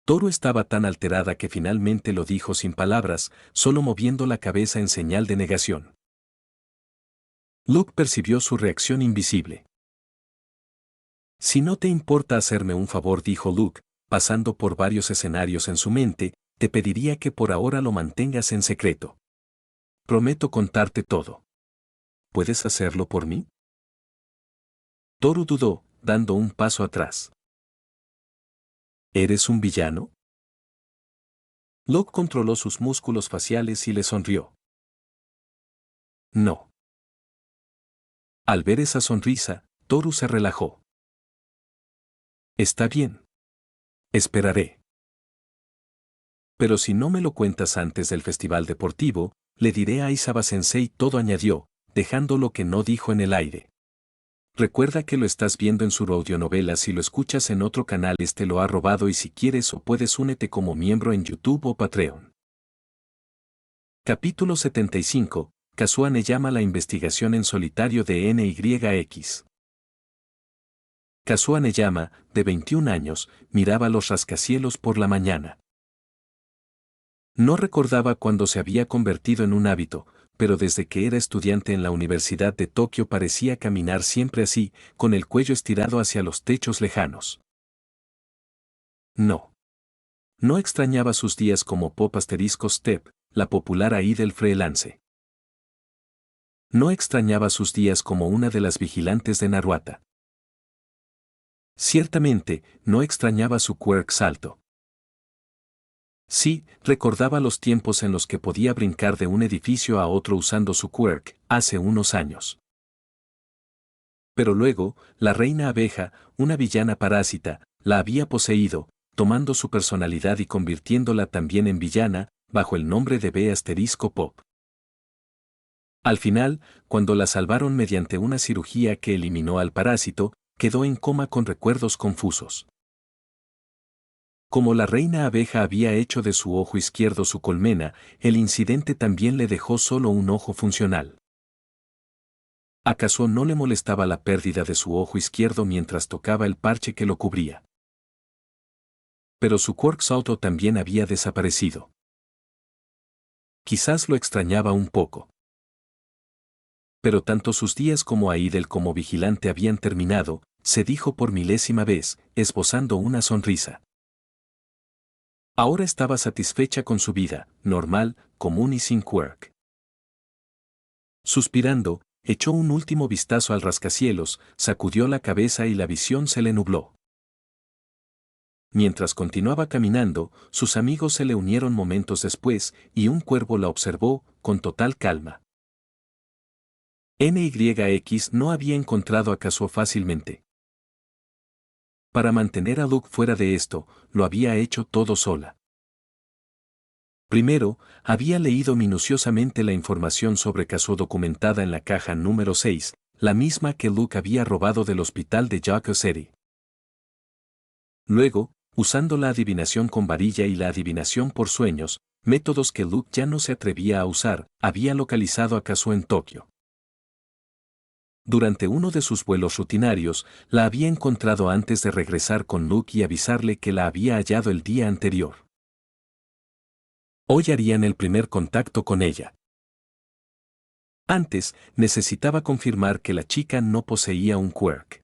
Toru estaba tan alterada que finalmente lo dijo sin palabras, solo moviendo la cabeza en señal de negación. Luke percibió su reacción invisible. Si no te importa hacerme un favor, dijo Luke, pasando por varios escenarios en su mente, te pediría que por ahora lo mantengas en secreto. Prometo contarte todo. ¿Puedes hacerlo por mí? Toru dudó, dando un paso atrás. ¿Eres un villano? Luke controló sus músculos faciales y le sonrió. No. Al ver esa sonrisa, Toru se relajó. Está bien. Esperaré. Pero si no me lo cuentas antes del festival deportivo, le diré a Isaba-sensei todo, añadió, dejando lo que no dijo en el aire. Recuerda que lo estás viendo en su audionovela. Si lo escuchas en otro canal, este lo ha robado, y si quieres o puedes únete como miembro en YouTube o Patreon. Capítulo 75. Kazuha llama la investigación en solitario de NYX. Kazuha llama, de 21 años, miraba los rascacielos por la mañana. No recordaba cuándo se había convertido en un hábito, pero desde que era estudiante en la Universidad de Tokio parecía caminar siempre así, con el cuello estirado hacia los techos lejanos. No. No extrañaba sus días como Pop*Step, la popular idol freelance. No extrañaba sus días como una de las vigilantes de Naruata. Ciertamente, no extrañaba su quirk salto. Sí, recordaba los tiempos en los que podía brincar de un edificio a otro usando su quirk, hace unos años. Pero luego, la reina abeja, una villana parásita, la había poseído, tomando su personalidad y convirtiéndola también en villana, bajo el nombre de B*Pop. Al final, cuando la salvaron mediante una cirugía que eliminó al parásito, quedó en coma con recuerdos confusos. Como la reina abeja había hecho de su ojo izquierdo su colmena, el incidente también le dejó solo un ojo funcional. ¿Acaso no le molestaba la pérdida de su ojo izquierdo mientras tocaba el parche que lo cubría? Pero su quirk salto también había desaparecido. Quizás lo extrañaba un poco. Pero tanto sus días como idol como vigilante habían terminado, se dijo por milésima vez, esbozando una sonrisa. Ahora estaba satisfecha con su vida, normal, común y sin quirk. Suspirando, echó un último vistazo al rascacielos, sacudió la cabeza y la visión se le nubló. Mientras continuaba caminando, sus amigos se le unieron momentos después, y un cuervo la observó, con total calma. NYX no había encontrado a Kazuo fácilmente. Para mantener a Luke fuera de esto, lo había hecho todo sola. Primero, había leído minuciosamente la información sobre Kazuo documentada en la caja número 6, la misma que Luke había robado del hospital de Yaku City. Luego, usando la adivinación con varilla y la adivinación por sueños, métodos que Luke ya no se atrevía a usar, había localizado a Kazuo en Tokio. Durante uno de sus vuelos rutinarios, la había encontrado antes de regresar con Luke y avisarle que la había hallado el día anterior. Hoy harían el primer contacto con ella. Antes, necesitaba confirmar que la chica no poseía un quirk.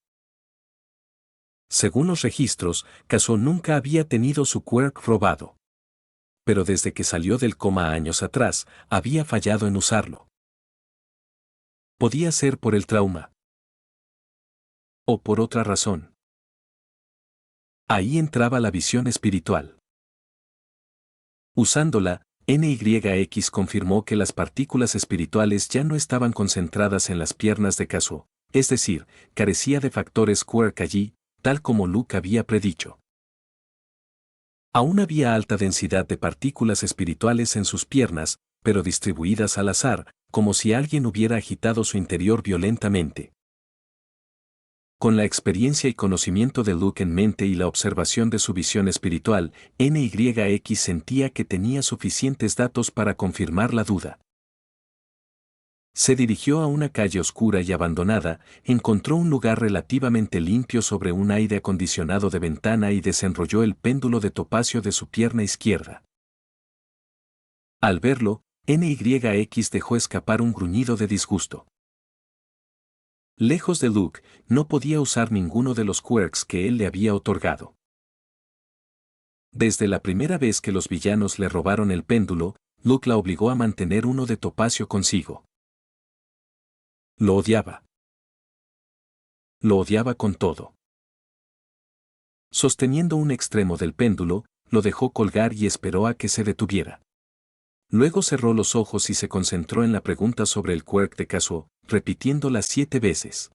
Según los registros, Kazuo nunca había tenido su quirk robado. Pero desde que salió del coma años atrás, había fallado en usarlo. Podía ser por el trauma. O por otra razón. Ahí entraba la visión espiritual. Usándola, NYX confirmó que las partículas espirituales ya no estaban concentradas en las piernas de Kazuo, es decir, carecía de factores quirk allí, tal como Luke había predicho. Aún había alta densidad de partículas espirituales en sus piernas, pero distribuidas al azar, como si alguien hubiera agitado su interior violentamente. Con la experiencia y conocimiento de Luke en mente y la observación de su visión espiritual, NYX sentía que tenía suficientes datos para confirmar la duda. Se dirigió a una calle oscura y abandonada, encontró un lugar relativamente limpio sobre un aire acondicionado de ventana y desenrolló el péndulo de topacio de su pierna izquierda. Al verlo, NYX dejó escapar un gruñido de disgusto. Lejos de Luke, no podía usar ninguno de los quirks que él le había otorgado. Desde la primera vez que los villanos le robaron el péndulo, Luke la obligó a mantener uno de topacio consigo. Lo odiaba. Lo odiaba con todo. Sosteniendo un extremo del péndulo, lo dejó colgar y esperó a que se detuviera. Luego cerró los ojos y se concentró en la pregunta sobre el quirk de Kazuo, repitiéndola 7 veces.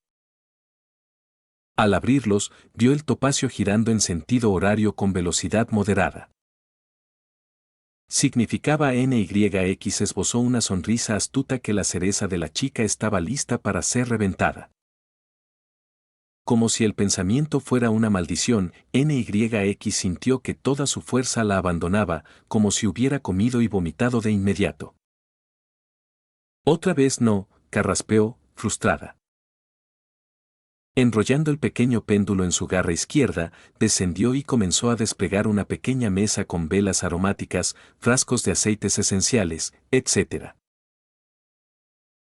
Al abrirlos, vio el topacio girando en sentido horario con velocidad moderada. Significaba NYX esbozó una sonrisa astuta que la cereza de la chica estaba lista para ser reventada. Como si el pensamiento fuera una maldición, NYX sintió que toda su fuerza la abandonaba, como si hubiera comido y vomitado de inmediato. Otra vez no, carraspeó, frustrada. Enrollando el pequeño péndulo en su garra izquierda, descendió y comenzó a desplegar una pequeña mesa con velas aromáticas, frascos de aceites esenciales, etc.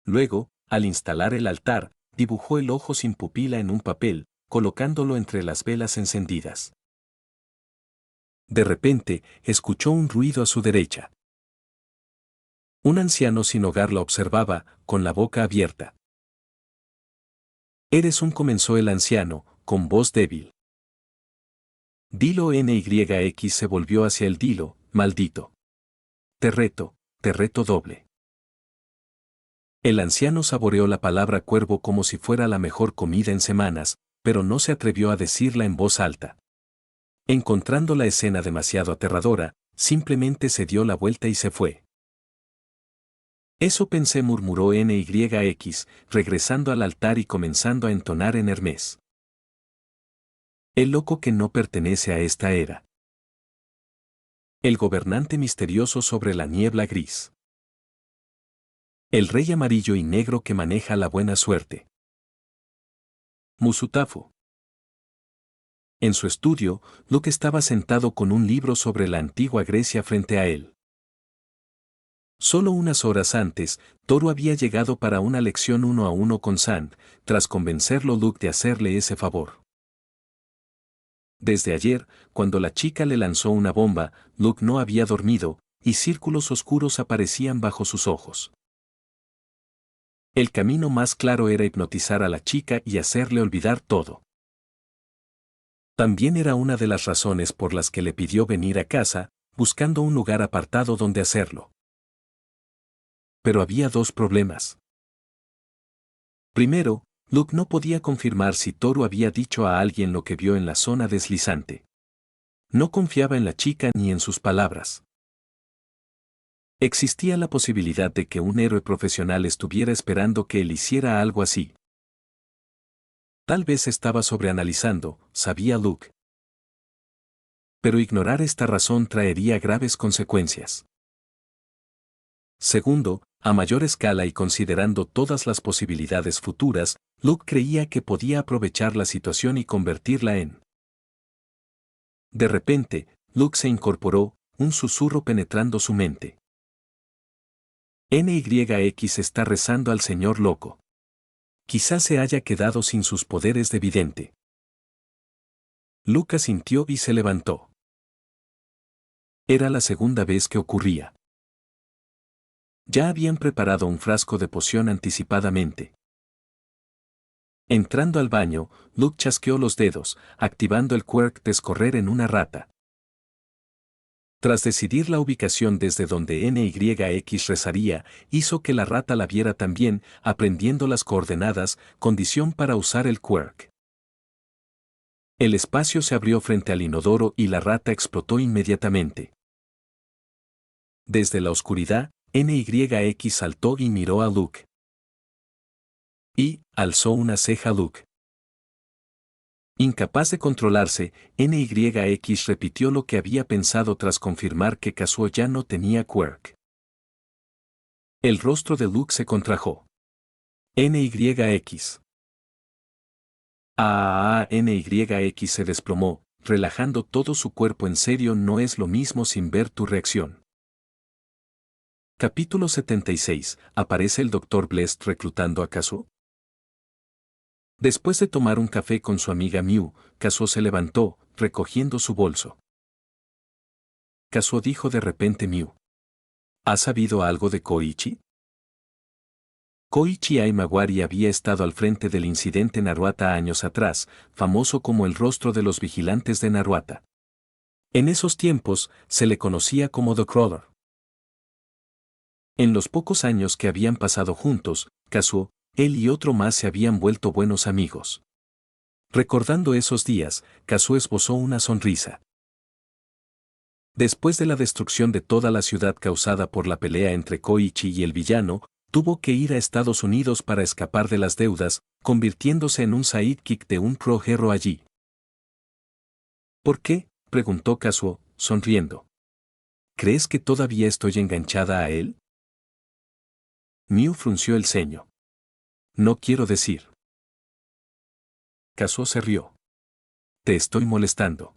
Luego, al instalar el altar, dibujó el ojo sin pupila en un papel, colocándolo entre las velas encendidas. De repente, escuchó un ruido a su derecha. Un anciano sin hogar la observaba, con la boca abierta. «Eres un», comenzó el anciano, con voz débil. Dilo. NYX se volvió hacia el Dilo, maldito. Te reto doble. El anciano saboreó la palabra cuervo como si fuera la mejor comida en semanas, pero no se atrevió a decirla en voz alta. Encontrando la escena demasiado aterradora, simplemente se dio la vuelta y se fue. Eso pensé, murmuró NYX, regresando al altar y comenzando a entonar en Hermes. El loco que no pertenece a esta era. El gobernante misterioso sobre la niebla gris. El rey amarillo y negro que maneja la buena suerte. Musutafo. En su estudio, Luke estaba sentado con un libro sobre la antigua Grecia frente a él. Solo unas horas antes, Toru había llegado para una lección 1-a-1 con Sand, tras convencerlo Luke de hacerle ese favor. Desde ayer, cuando la chica le lanzó una bomba, Luke no había dormido, y círculos oscuros aparecían bajo sus ojos. El camino más claro era hipnotizar a la chica y hacerle olvidar todo. También era una de las razones por las que le pidió venir a casa, buscando un lugar apartado donde hacerlo. Pero había dos problemas. Primero, Luke no podía confirmar si Toru había dicho a alguien lo que vio en la zona deslizante. No confiaba en la chica ni en sus palabras. Existía la posibilidad de que un héroe profesional estuviera esperando que él hiciera algo así. Tal vez estaba sobreanalizando, sabía Luke. Pero ignorar esta razón traería graves consecuencias. Segundo, a mayor escala y considerando todas las posibilidades futuras, Luke creía que podía aprovechar la situación y convertirla en. De repente, Luke se incorporó, un susurro penetrando su mente. NYX está rezando al señor loco. Quizás se haya quedado sin sus poderes de vidente. Luke asintió y se levantó. Era la segunda vez que ocurría. Ya habían preparado un frasco de poción anticipadamente. Entrando al baño, Luke chasqueó los dedos, activando el quirk de escorrer en una rata. Tras decidir la ubicación desde donde NYX rezaría, hizo que la rata la viera también, aprendiendo las coordenadas, condición para usar el quirk. El espacio se abrió frente al inodoro y la rata explotó inmediatamente. Desde la oscuridad, NYX saltó y miró a Luke. Y, alzó una ceja Luke. Incapaz de controlarse, NYX repitió lo que había pensado tras confirmar que Kazuo ya no tenía quirk. El rostro de Luke se contrajo. NYX. NYX se desplomó, relajando todo su cuerpo. En serio, no es lo mismo sin ver tu reacción. Capítulo 76. ¿Aparece el Dr. Blest reclutando a Kazuo? Después de tomar un café con su amiga Miu, Kazuo se levantó, recogiendo su bolso. Kazuo, dijo de repente Miu. ¿Has sabido algo de Koichi? Koichi Aimawari había estado al frente del incidente Naruata años atrás, famoso como el rostro de los vigilantes de Naruata. En esos tiempos, se le conocía como The Crawler. En los pocos años que habían pasado juntos, Kazuo, él y otro más se habían vuelto buenos amigos. Recordando esos días, Kazuo esbozó una sonrisa. Después de la destrucción de toda la ciudad causada por la pelea entre Koichi y el villano, tuvo que ir a Estados Unidos para escapar de las deudas, convirtiéndose en un sidekick de un pro hero allí. ¿Por qué?, preguntó Kazuo, sonriendo. ¿Crees que todavía estoy enganchada a él? Miu frunció el ceño. No quiero decir. Kazuo se rió. Te estoy molestando.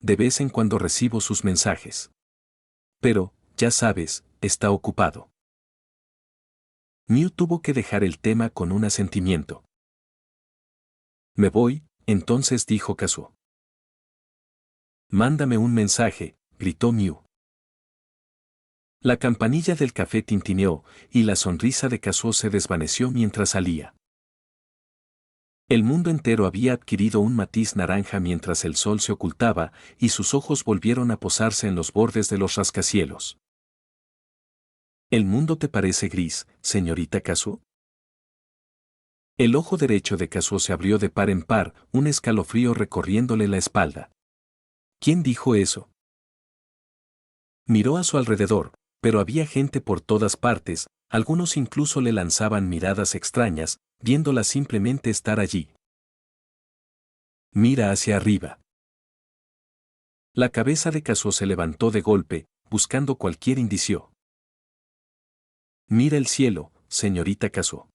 De vez en cuando recibo sus mensajes. Pero, ya sabes, está ocupado. Miu tuvo que dejar el tema con un asentimiento. Me voy, entonces, dijo Kazuo. Mándame un mensaje, gritó Miu. La campanilla del café tintineó, y la sonrisa de Kazuo se desvaneció mientras salía. El mundo entero había adquirido un matiz naranja mientras el sol se ocultaba, y sus ojos volvieron a posarse en los bordes de los rascacielos. ¿El mundo te parece gris, señorita Kazuo? El ojo derecho de Kazuo se abrió de par en par, un escalofrío recorriéndole la espalda. ¿Quién dijo eso? Miró a su alrededor, pero había gente por todas partes, algunos incluso le lanzaban miradas extrañas, viéndola simplemente estar allí. Mira hacia arriba. La cabeza de Kazuo se levantó de golpe, buscando cualquier indicio. Mira el cielo, señorita Kazuo.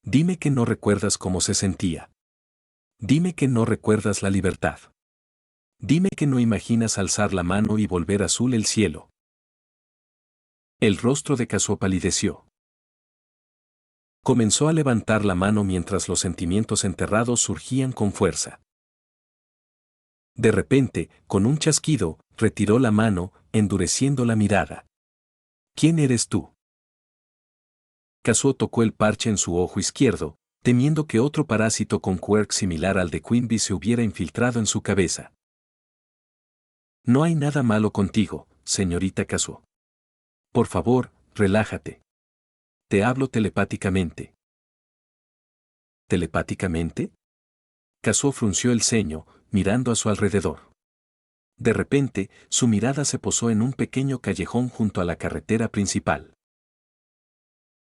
Dime que no recuerdas cómo se sentía. Dime que no recuerdas la libertad. Dime que no imaginas alzar la mano y volver azul el cielo. El rostro de Kazuo palideció. Comenzó a levantar la mano mientras los sentimientos enterrados surgían con fuerza. De repente, con un chasquido, retiró la mano, endureciendo la mirada. ¿Quién eres tú? Kazuo tocó el parche en su ojo izquierdo, temiendo que otro parásito con quirk similar al de Quimby se hubiera infiltrado en su cabeza. No hay nada malo contigo, señorita Kazuo. Por favor, relájate. Te hablo telepáticamente. ¿Telepáticamente? Kazuo frunció el ceño, mirando a su alrededor. De repente, su mirada se posó en un pequeño callejón junto a la carretera principal.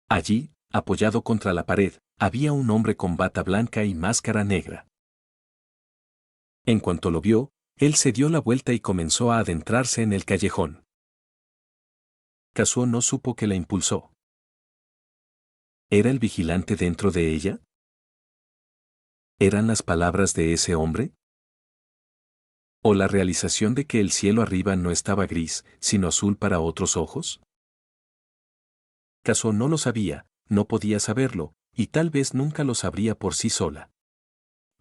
Allí, apoyado contra la pared, había un hombre con bata blanca y máscara negra. En cuanto lo vio, él se dio la vuelta y comenzó a adentrarse en el callejón. Kazuo no supo qué la impulsó. ¿Era el vigilante dentro de ella? ¿Eran las palabras de ese hombre? ¿O la realización de que el cielo arriba no estaba gris, sino azul para otros ojos? Kazuo no lo sabía, no podía saberlo, y tal vez nunca lo sabría por sí sola.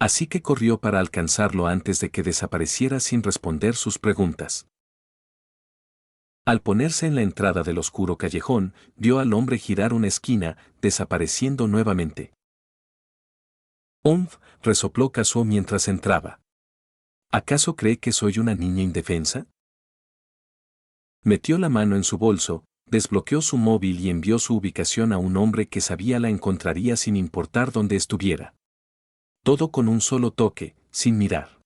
Así que corrió para alcanzarlo antes de que desapareciera sin responder sus preguntas. Al ponerse en la entrada del oscuro callejón, vio al hombre girar una esquina, desapareciendo nuevamente. Resopló Kazuo mientras entraba. ¿Acaso cree que soy una niña indefensa? Metió la mano en su bolso, desbloqueó su móvil y envió su ubicación a un hombre que sabía la encontraría sin importar dónde estuviera. Todo con un solo toque, sin mirar.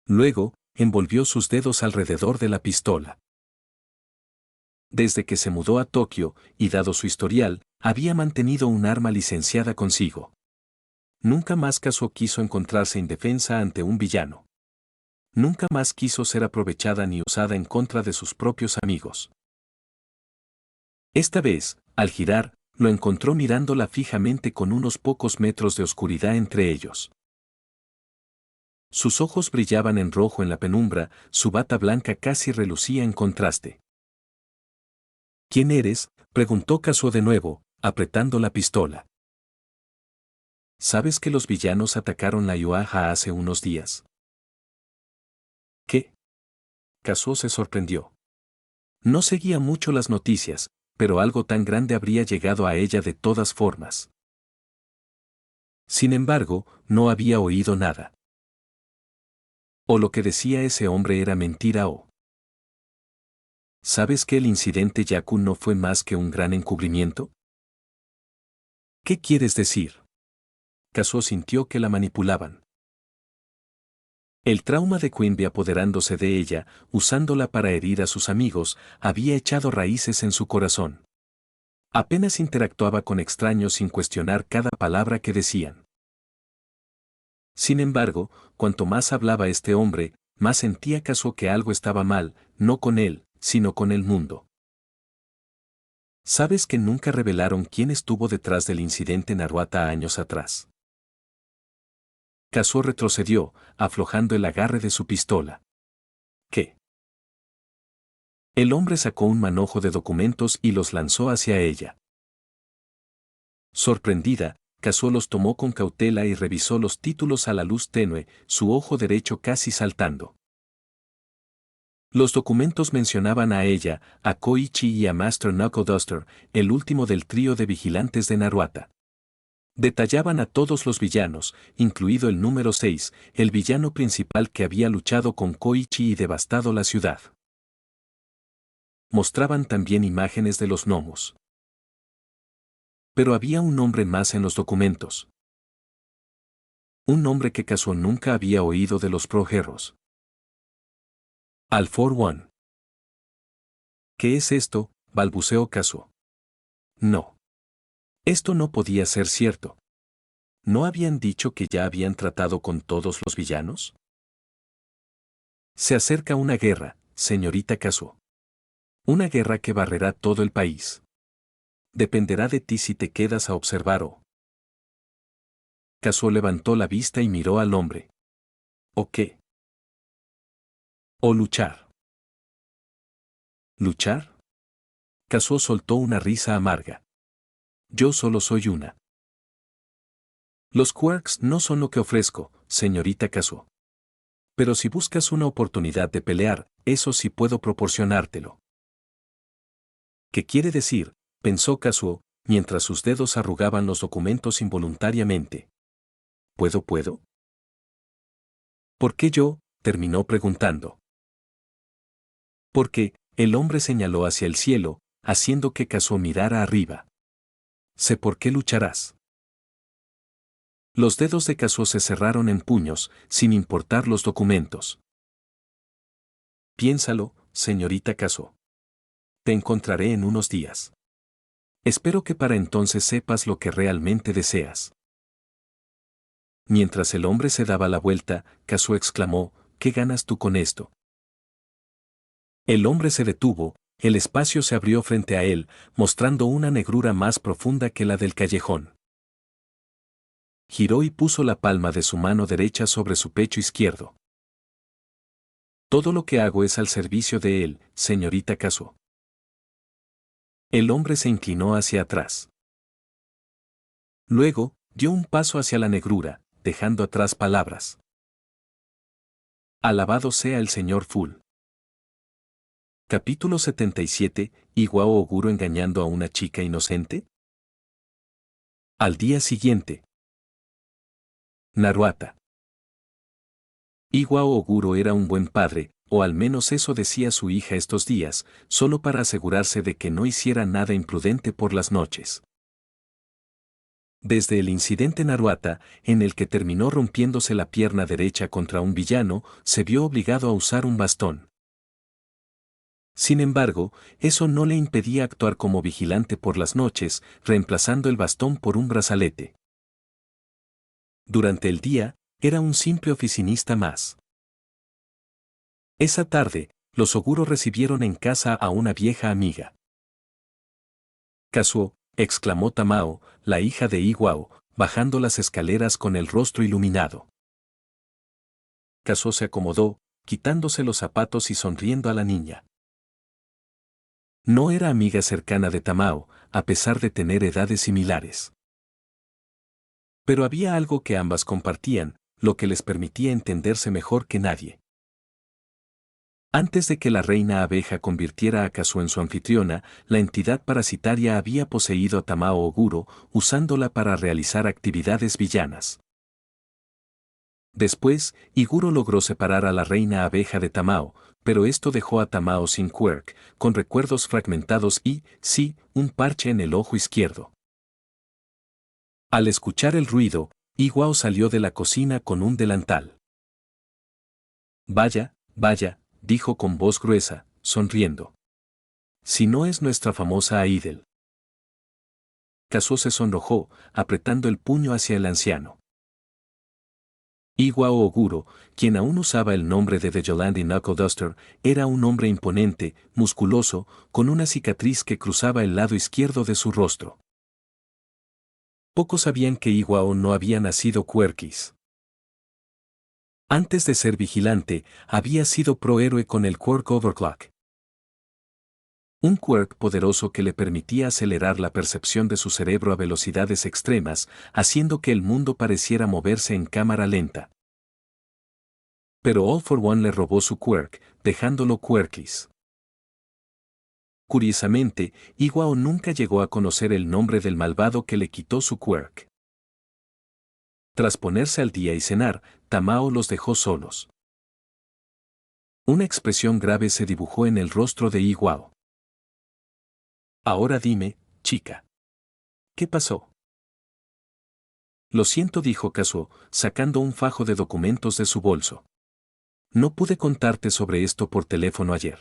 Luego, envolvió sus dedos alrededor de la pistola. Desde que se mudó a Tokio, y dado su historial, había mantenido un arma licenciada consigo. Nunca más Kazuo quiso encontrarse indefensa ante un villano. Nunca más quiso ser aprovechada ni usada en contra de sus propios amigos. Esta vez, al girar, lo encontró mirándola fijamente con unos pocos metros de oscuridad entre ellos. Sus ojos brillaban en rojo en la penumbra, su bata blanca casi relucía en contraste. ¿Quién eres?, preguntó Kazuo de nuevo, apretando la pistola. ¿Sabes que los villanos atacaron la Yuaja hace unos días? ¿Qué? Kazuo se sorprendió. No seguía mucho las noticias, pero algo tan grande habría llegado a ella de todas formas. Sin embargo, no había oído nada. O lo que decía ese hombre era mentira o... ¿Sabes que el incidente Yaku no fue más que un gran encubrimiento? ¿Qué quieres decir? Kazuo sintió que la manipulaban. El trauma de Quimby apoderándose de ella, usándola para herir a sus amigos, había echado raíces en su corazón. Apenas interactuaba con extraños sin cuestionar cada palabra que decían. Sin embargo, cuanto más hablaba este hombre, más sentía Kazuo que algo estaba mal, no con él, sino con el mundo. ¿Sabes que nunca revelaron quién estuvo detrás del incidente Naruata años atrás? Kazuo retrocedió, aflojando el agarre de su pistola. ¿Qué? El hombre sacó un manojo de documentos y los lanzó hacia ella. Sorprendida, Kazuo los tomó con cautela y revisó los títulos a la luz tenue, su ojo derecho casi saltando. Los documentos mencionaban a ella, a Koichi y a Master Knuckle Duster, el último del trío de vigilantes de Naruata. Detallaban a todos los villanos, incluido el número 6, el villano principal que había luchado con Koichi y devastado la ciudad. Mostraban también imágenes de los gnomos. Pero había un nombre más en los documentos. Un nombre que Kazuo nunca había oído de los progerros. All for One. ¿Qué es esto?, balbuceó Kazuo. No. Esto no podía ser cierto. ¿No habían dicho que ya habían tratado con todos los villanos? Se acerca una guerra, señorita Kazuo. Una guerra que barrerá todo el país. Dependerá de ti si te quedas a observar o... Kazuo levantó la vista y miró al hombre. ¿O qué? ¿O luchar? ¿Luchar? Kazuo soltó una risa amarga. Yo solo soy una. Los quirks no son lo que ofrezco, señorita Kazuo. Pero si buscas una oportunidad de pelear, eso sí puedo proporcionártelo. ¿Qué quiere decir?, pensó Kazuo, mientras sus dedos arrugaban los documentos involuntariamente. ¿Puedo? ¿Por qué yo?, terminó preguntando. Porque, el hombre señaló hacia el cielo, haciendo que Kazuo mirara arriba. Sé por qué lucharás. Los dedos de Kazuo se cerraron en puños, sin importar los documentos. Piénsalo, señorita Kazuo. Te encontraré en unos días. Espero que para entonces sepas lo que realmente deseas. Mientras el hombre se daba la vuelta, Kazuo exclamó, ¿qué ganas tú con esto? El hombre se detuvo, el espacio se abrió frente a él, mostrando una negrura más profunda que la del callejón. Giró y puso la palma de su mano derecha sobre su pecho izquierdo. Todo lo que hago es al servicio de él, señorita Kazuo. El hombre se inclinó hacia atrás. Luego, dio un paso hacia la negrura, dejando atrás palabras. Alabado sea el Señor Full. Capítulo 77, ¿Iwao Oguro engañando a una chica inocente? Al día siguiente. Naruata. Iwao Oguro era un buen padre, o al menos eso decía su hija estos días, solo para asegurarse de que no hiciera nada imprudente por las noches. Desde el incidente Naruata, en el que terminó rompiéndose la pierna derecha contra un villano, se vio obligado a usar un bastón. Sin embargo, eso no le impedía actuar como vigilante por las noches, reemplazando el bastón por un brazalete. Durante el día, era un simple oficinista más. Esa tarde, los Oguro recibieron en casa a una vieja amiga. «Kazuo», exclamó Tamao, la hija de Iwao, bajando las escaleras con el rostro iluminado. Kazuo se acomodó, quitándose los zapatos y sonriendo a la niña. No era amiga cercana de Tamao, a pesar de tener edades similares. Pero había algo que ambas compartían, lo que les permitía entenderse mejor que nadie. Antes de que la reina abeja convirtiera a Kazuo en su anfitriona, la entidad parasitaria había poseído a Tamao Oguro, usándola para realizar actividades villanas. Después, Iguro logró separar a la reina abeja de Tamao, pero esto dejó a Tamao sin quirk, con recuerdos fragmentados y, sí, un parche en el ojo izquierdo. Al escuchar el ruido, Iwao salió de la cocina con un delantal. «Vaya, vaya», dijo con voz gruesa, sonriendo. «Si no es nuestra famosa Aidel». Kazuo se sonrojó, apretando el puño hacia el anciano. Iwao Oguro, quien aún usaba el nombre de The Yolandi Knuckle Duster, era un hombre imponente, musculoso, con una cicatriz que cruzaba el lado izquierdo de su rostro. Pocos sabían que Iwao no había nacido quirkis. Antes de ser vigilante, había sido prohéroe con el Quirk Overclock. Un quirk poderoso que le permitía acelerar la percepción de su cerebro a velocidades extremas, haciendo que el mundo pareciera moverse en cámara lenta. Pero All for One le robó su quirk, dejándolo quirkless. Curiosamente, Iwao nunca llegó a conocer el nombre del malvado que le quitó su quirk. Tras ponerse al día y cenar, Tamao los dejó solos. Una expresión grave se dibujó en el rostro de Iwao. «Ahora dime, chica. ¿Qué pasó?» «Lo siento», dijo Kazuo, sacando un fajo de documentos de su bolso. «No pude contarte sobre esto por teléfono ayer».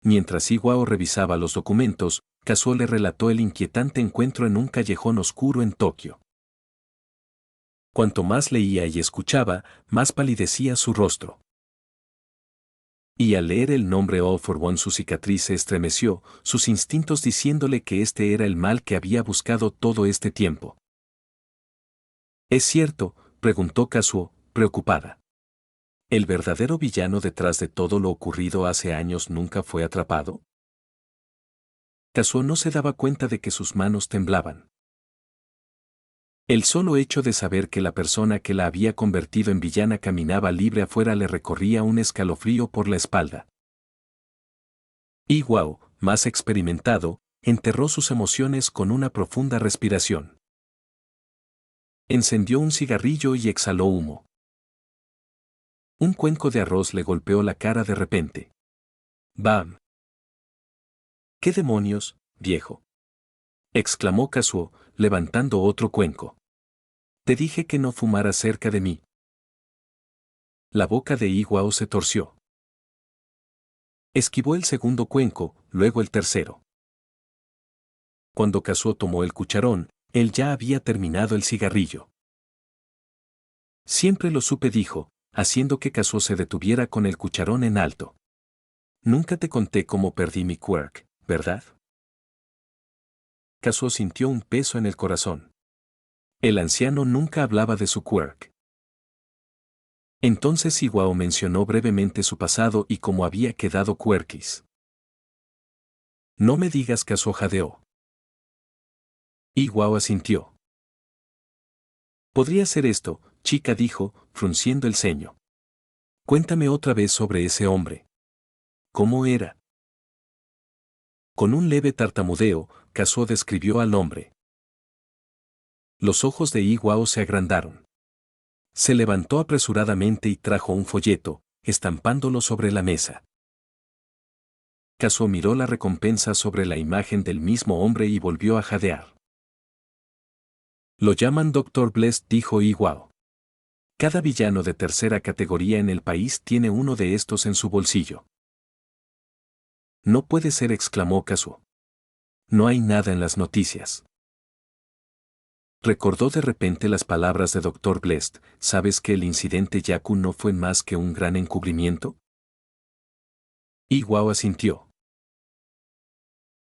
Mientras Iwao revisaba los documentos, Kazuo le relató el inquietante encuentro en un callejón oscuro en Tokio. Cuanto más leía y escuchaba, más palidecía su rostro. Y al leer el nombre All for One su cicatriz se estremeció, sus instintos diciéndole que este era el mal que había buscado todo este tiempo. «¿Es cierto?», preguntó Kazuo, preocupada. ¿El verdadero villano detrás de todo lo ocurrido hace años nunca fue atrapado? Kazuo no se daba cuenta de que sus manos temblaban. El solo hecho de saber que la persona que la había convertido en villana caminaba libre afuera le recorría un escalofrío por la espalda. Iwao, más experimentado, enterró sus emociones con una profunda respiración. Encendió un cigarrillo y exhaló humo. Un cuenco de arroz le golpeó la cara de repente. ¡Bam! «¿Qué demonios, viejo?», exclamó Kazuo, levantando otro cuenco. «Te dije que no fumaras cerca de mí». La boca de Iwao se torció. Esquivó el segundo cuenco, luego el tercero. Cuando Kazuo tomó el cucharón, él ya había terminado el cigarrillo. «Siempre lo supe», dijo, haciendo que Kazuo se detuviera con el cucharón en alto. «Nunca te conté cómo perdí mi quirk, ¿verdad?» Kazuo sintió un peso en el corazón. El anciano nunca hablaba de su quirk. Entonces Iwao mencionó brevemente su pasado y cómo había quedado quirkis. «No me digas», Kazuo jadeó. Iwao asintió. «Podría ser esto», chica dijo, frunciendo el ceño. «Cuéntame otra vez sobre ese hombre. ¿Cómo era?» Con un leve tartamudeo, Kazuo describió al hombre. Los ojos de Iwao se agrandaron. Se levantó apresuradamente y trajo un folleto, estampándolo sobre la mesa. Kazuo miró la recompensa sobre la imagen del mismo hombre y volvió a jadear. «Lo llaman Dr. Bless», dijo Iwao. «Cada villano de tercera categoría en el país tiene uno de estos en su bolsillo». «No puede ser», exclamó Kazuo. «No hay nada en las noticias». Recordó de repente las palabras de Dr. Blest: ¿sabes que el incidente Yaku no fue más que un gran encubrimiento? Iwao asintió.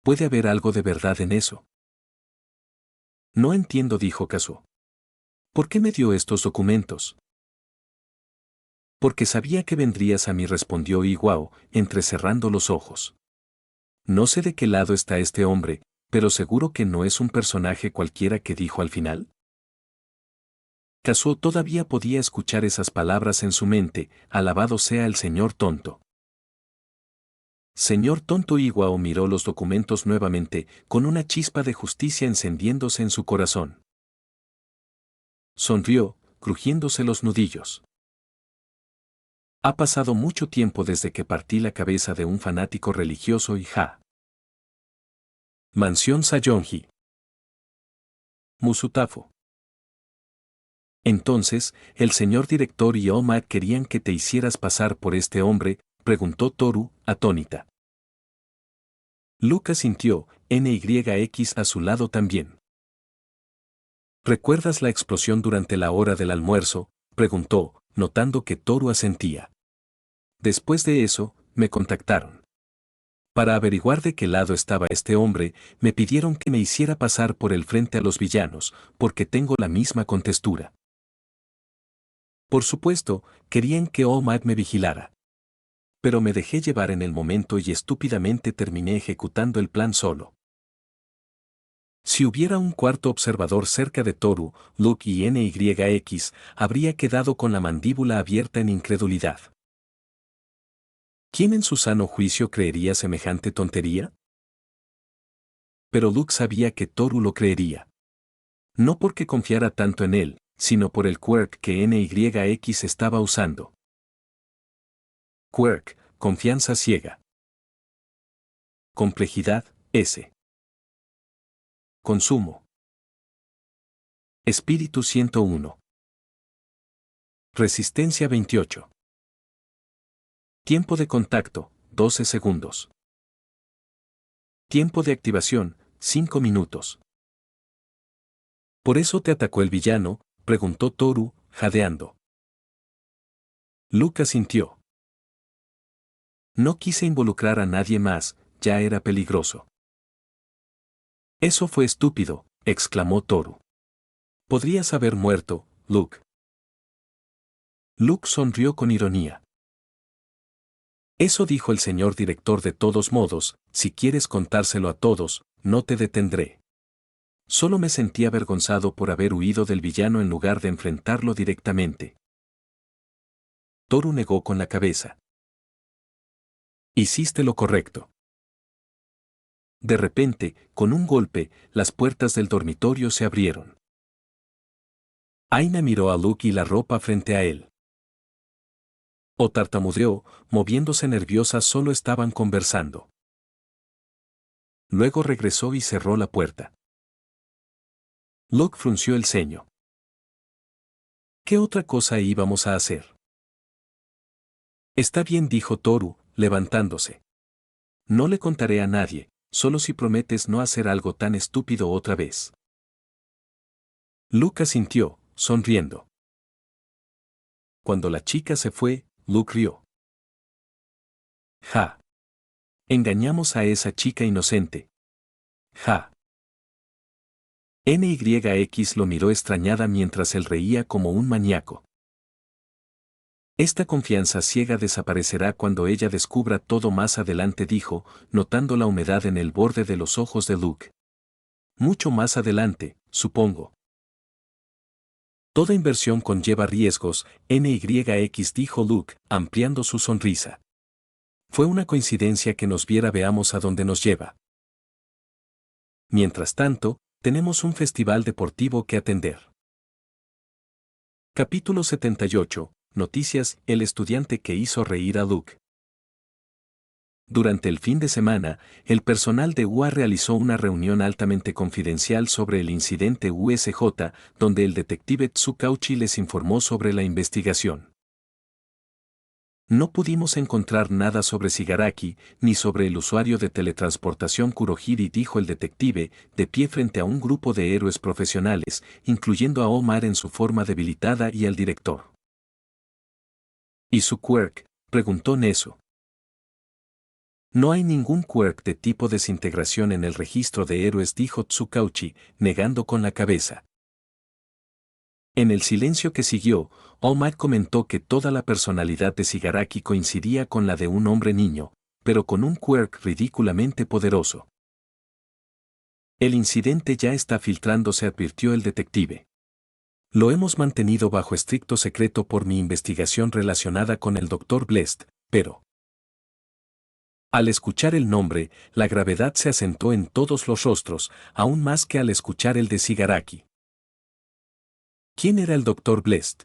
Puede haber algo de verdad en eso. No entiendo, dijo Kazuo. ¿Por qué me dio estos documentos? Porque sabía que vendrías a mí, respondió Iwao, entrecerrando los ojos. No sé de qué lado está este hombre, pero seguro que no es un personaje cualquiera que dijo al final. Kazuo todavía podía escuchar esas palabras en su mente: alabado sea el señor tonto. Señor tonto. Iwao miró los documentos nuevamente, con una chispa de justicia encendiéndose en su corazón. Sonrió, crujiéndose los nudillos. Ha pasado mucho tiempo desde que partí la cabeza de un fanático religioso y ja. Mansión Sayonji. Musutafo. Entonces, ¿el señor director y All querían que te hicieras pasar por este hombre?, preguntó Toru, atónita. Luke sintió, NYX a su lado también. ¿Recuerdas la explosión durante la hora del almuerzo?, preguntó, notando que Toru asentía. Después de eso, me contactaron. Para averiguar de qué lado estaba este hombre, me pidieron que me hiciera pasar por el frente a los villanos, porque tengo la misma contextura. Por supuesto, querían que All Might me vigilara. Pero me dejé llevar en el momento y estúpidamente terminé ejecutando el plan solo. Si hubiera un cuarto observador cerca de Toru, Luke y NYX, habría quedado con la mandíbula abierta en incredulidad. ¿Quién en su sano juicio creería semejante tontería? Pero Luke sabía que Toru lo creería. No porque confiara tanto en él, sino por el quirk que NYX estaba usando. Quirk, confianza ciega. Complejidad, S. Consumo. Espíritu 101. Resistencia 28. Tiempo de contacto, 12 segundos. Tiempo de activación, 5 minutos. ¿Por eso te atacó el villano?, preguntó Toru, jadeando. Luke asintió. No quise involucrar a nadie más, ya era peligroso. Eso fue estúpido, exclamó Toru. Podrías haber muerto, Luke. Luke sonrió con ironía. Eso dijo el señor director. De todos modos, si quieres contárselo a todos, no te detendré. Solo me sentí avergonzado por haber huido del villano en lugar de enfrentarlo directamente. Toru negó con la cabeza. Hiciste lo correcto. De repente, con un golpe, las puertas del dormitorio se abrieron. Aina miró a Luke y la ropa frente a él. O tartamudeó, moviéndose nerviosa. Solo estaban conversando. Luego regresó y cerró la puerta. Luke frunció el ceño. ¿Qué otra cosa íbamos a hacer? Está bien, dijo Toru, levantándose. No le contaré a nadie, solo si prometes no hacer algo tan estúpido otra vez. Luke asintió, sonriendo. Cuando la chica se fue, Luke rió. Ja. Engañamos a esa chica inocente. Ja. NYX lo miró extrañada mientras él reía como un maníaco. Esta confianza ciega desaparecerá cuando ella descubra todo más adelante, dijo, notando la humedad en el borde de los ojos de Luke. Mucho más adelante, supongo. Toda inversión conlleva riesgos, NYX, dijo Luke, ampliando su sonrisa. Fue una coincidencia que nos viera. Veamos a dónde nos lleva. Mientras tanto, tenemos un festival deportivo que atender. Capítulo 78. Noticias: el estudiante que hizo reír a Luke. Durante el fin de semana, el personal de UA realizó una reunión altamente confidencial sobre el incidente USJ, donde el detective Tsukauchi les informó sobre la investigación. No pudimos encontrar nada sobre Shigaraki, ni sobre el usuario de teletransportación Kurohiri, dijo el detective, de pie frente a un grupo de héroes profesionales, incluyendo a Omar en su forma debilitada y al director. ¿Y su quirk?, preguntó Nezu. No hay ningún quirk de tipo desintegración en el registro de héroes, dijo Tsukauchi, negando con la cabeza. En el silencio que siguió, All Might comentó que toda la personalidad de Shigaraki coincidía con la de un hombre niño, pero con un quirk ridículamente poderoso. El incidente ya está filtrándose, advirtió el detective. Lo hemos mantenido bajo estricto secreto por mi investigación relacionada con el Dr. Blest, pero... Al escuchar el nombre, la gravedad se asentó en todos los rostros, aún más que al escuchar el de Shigaraki. ¿Quién era el Dr. Blest?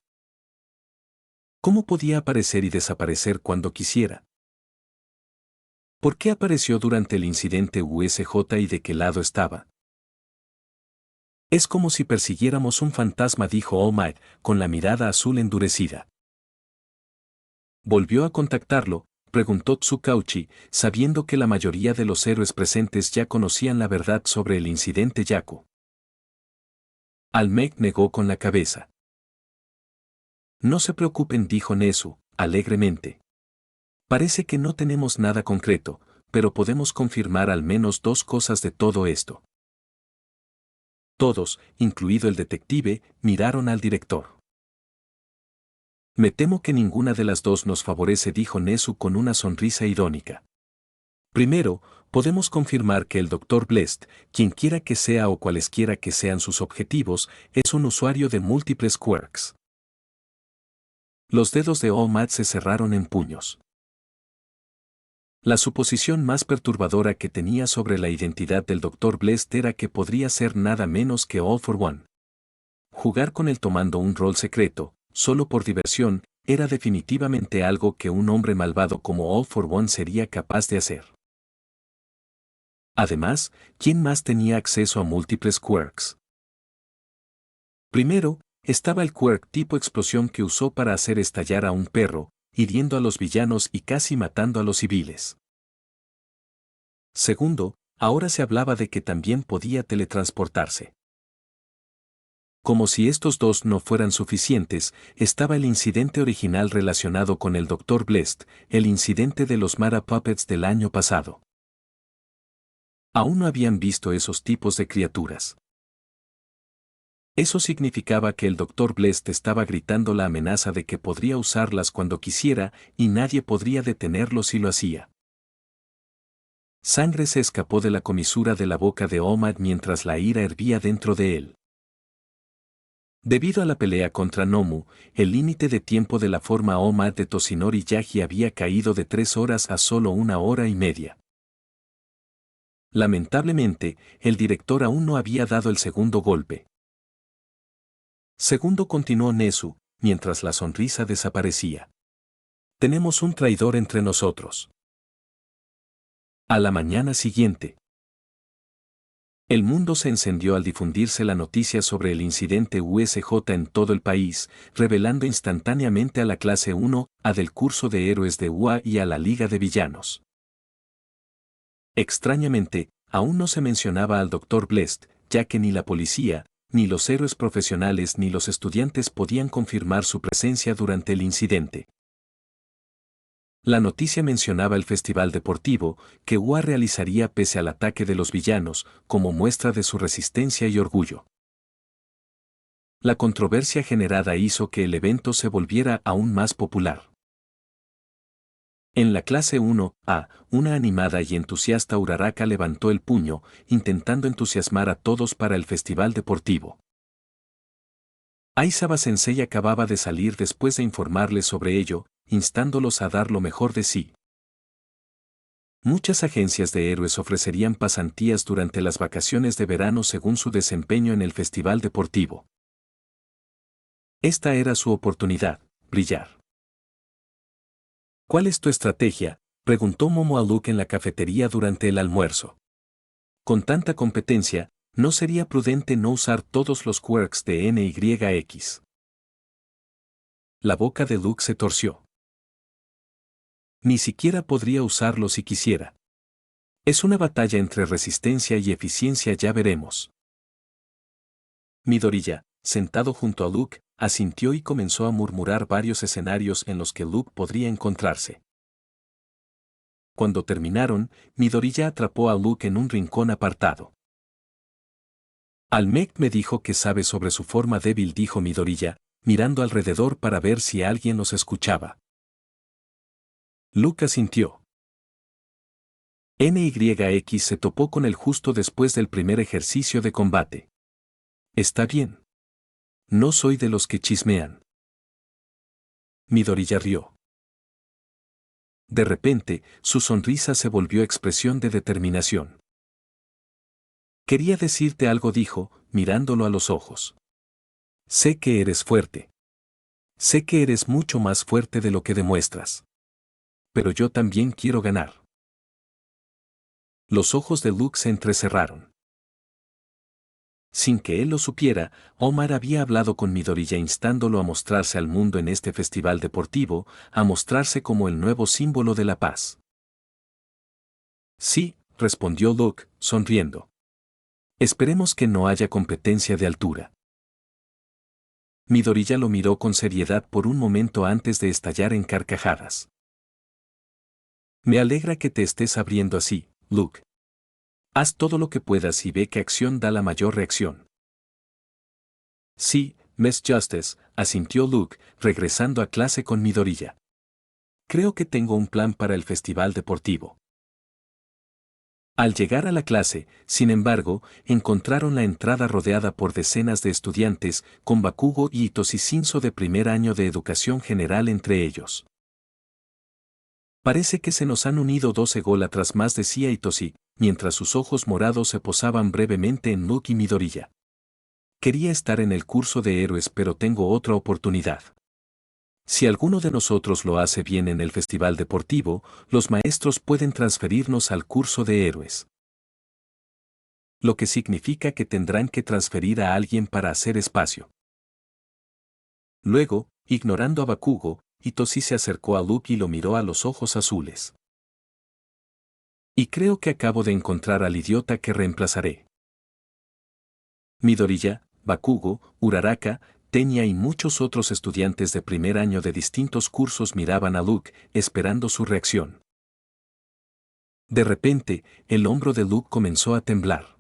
¿Cómo podía aparecer y desaparecer cuando quisiera? ¿Por qué apareció durante el incidente USJ y de qué lado estaba? Es como si persiguiéramos un fantasma, dijo All Might, con la mirada azul endurecida. ¿Volvió a contactarlo?, preguntó Tsukauchi, sabiendo que la mayoría de los héroes presentes ya conocían la verdad sobre el incidente Yaku. Almec negó con la cabeza. No se preocupen, dijo Nezu, alegremente. Parece que no tenemos nada concreto, pero podemos confirmar al menos dos cosas de todo esto. Todos, incluido el detective, miraron al director. Me temo que ninguna de las dos nos favorece, dijo Nezu con una sonrisa irónica. Primero, podemos confirmar que el Dr. Blest, quienquiera que sea o cualesquiera que sean sus objetivos, es un usuario de múltiples quirks. Los dedos de All Might se cerraron en puños. La suposición más perturbadora que tenía sobre la identidad del Dr. Blest era que podría ser nada menos que All for One. Jugar con él tomando un rol secreto, solo por diversión, era definitivamente algo que un hombre malvado como All for One sería capaz de hacer. Además, ¿quién más tenía acceso a múltiples quirks? Primero, estaba el quirk tipo explosión que usó para hacer estallar a un perro, hiriendo a los villanos y casi matando a los civiles. Segundo, ahora se hablaba de que también podía teletransportarse. Como si estos dos no fueran suficientes, estaba el incidente original relacionado con el Dr. Blest, el incidente de los Mara Puppets del año pasado. Aún no habían visto esos tipos de criaturas. Eso significaba que el Dr. Blest estaba gritando la amenaza de que podría usarlas cuando quisiera y nadie podría detenerlo si lo hacía. Sangre se escapó de la comisura de la boca de Omad mientras la ira hervía dentro de él. Debido a la pelea contra Nomu, el límite de tiempo de la forma Omad de Toshinori Yagi había caído de 3 horas a solo 1 hora y media. Lamentablemente, el director aún no había dado el segundo golpe. Segundo, continuó Nezu, mientras la sonrisa desaparecía. Tenemos un traidor entre nosotros. A la mañana siguiente. El mundo se encendió al difundirse la noticia sobre el incidente USJ en todo el país, revelando instantáneamente a la clase 1A del curso de héroes de UA y a la Liga de Villanos. Extrañamente, aún no se mencionaba al Dr. Blest, ya que ni la policía, ni los héroes profesionales ni los estudiantes podían confirmar su presencia durante el incidente. La noticia mencionaba el festival deportivo que UA realizaría pese al ataque de los villanos, como muestra de su resistencia y orgullo. La controversia generada hizo que el evento se volviera aún más popular. En la clase 1A, una animada y entusiasta Uraraka levantó el puño, intentando entusiasmar a todos para el festival deportivo. Aizawa Sensei acababa de salir después de informarles sobre ello, instándolos a dar lo mejor de sí. Muchas agencias de héroes ofrecerían pasantías durante las vacaciones de verano según su desempeño en el festival deportivo. Esta era su oportunidad, brillar. ¿Cuál es tu estrategia?, preguntó Momo a Luke en la cafetería durante el almuerzo. Con tanta competencia, ¿no sería prudente no usar todos los quirks de NYX? La boca de Luke se torció. Ni siquiera podría usarlo si quisiera. Es una batalla entre resistencia y eficiencia, ya veremos. Midoriya, sentado junto a Luke, asintió y comenzó a murmurar varios escenarios en los que Luke podría encontrarse. Cuando terminaron, Midoriya atrapó a Luke en un rincón apartado. Almec me dijo que sabe sobre su forma débil, dijo Midoriya, mirando alrededor para ver si alguien los escuchaba. Luke asintió. NYX se topó con él justo después del primer ejercicio de combate. Está bien. No soy de los que chismean. Midoriya rió. De repente, su sonrisa se volvió expresión de determinación. Quería decirte algo, dijo, mirándolo a los ojos. Sé que eres fuerte. Sé que eres mucho más fuerte de lo que demuestras. Pero yo también quiero ganar. Los ojos de Luke se entrecerraron. Sin que él lo supiera, Omar había hablado con Midoriya instándolo a mostrarse al mundo en este festival deportivo, a mostrarse como el nuevo símbolo de la paz. Sí, respondió Luke, sonriendo. Esperemos que no haya competencia de altura. Midoriya lo miró con seriedad por un momento antes de estallar en carcajadas. Me alegra que te estés abriendo así, Luke. Haz todo lo que puedas y ve qué acción da la mayor reacción. Sí, Miss Justice, asintió Luke, regresando a clase con Midoriya. Creo que tengo un plan para el festival deportivo. Al llegar a la clase, sin embargo, encontraron la entrada rodeada por decenas de estudiantes, con Bakugo y Itoshi Shinso de primer año de educación general entre ellos. Parece que se nos han unido dos ególatras más, decía Itoshi, mientras sus ojos morados se posaban brevemente en Luke y Midoriya. Quería estar en el curso de héroes, pero tengo otra oportunidad. Si alguno de nosotros lo hace bien en el festival deportivo, los maestros pueden transferirnos al curso de héroes. Lo que significa que tendrán que transferir a alguien para hacer espacio. Luego, ignorando a Bakugo, Itoshi se acercó a Luke y lo miró a los ojos azules. Y creo que acabo de encontrar al idiota que reemplazaré. Midoriya, Bakugo, Uraraka, Tenya y muchos otros estudiantes de primer año de distintos cursos miraban a Luke, esperando su reacción. De repente, el hombro de Luke comenzó a temblar.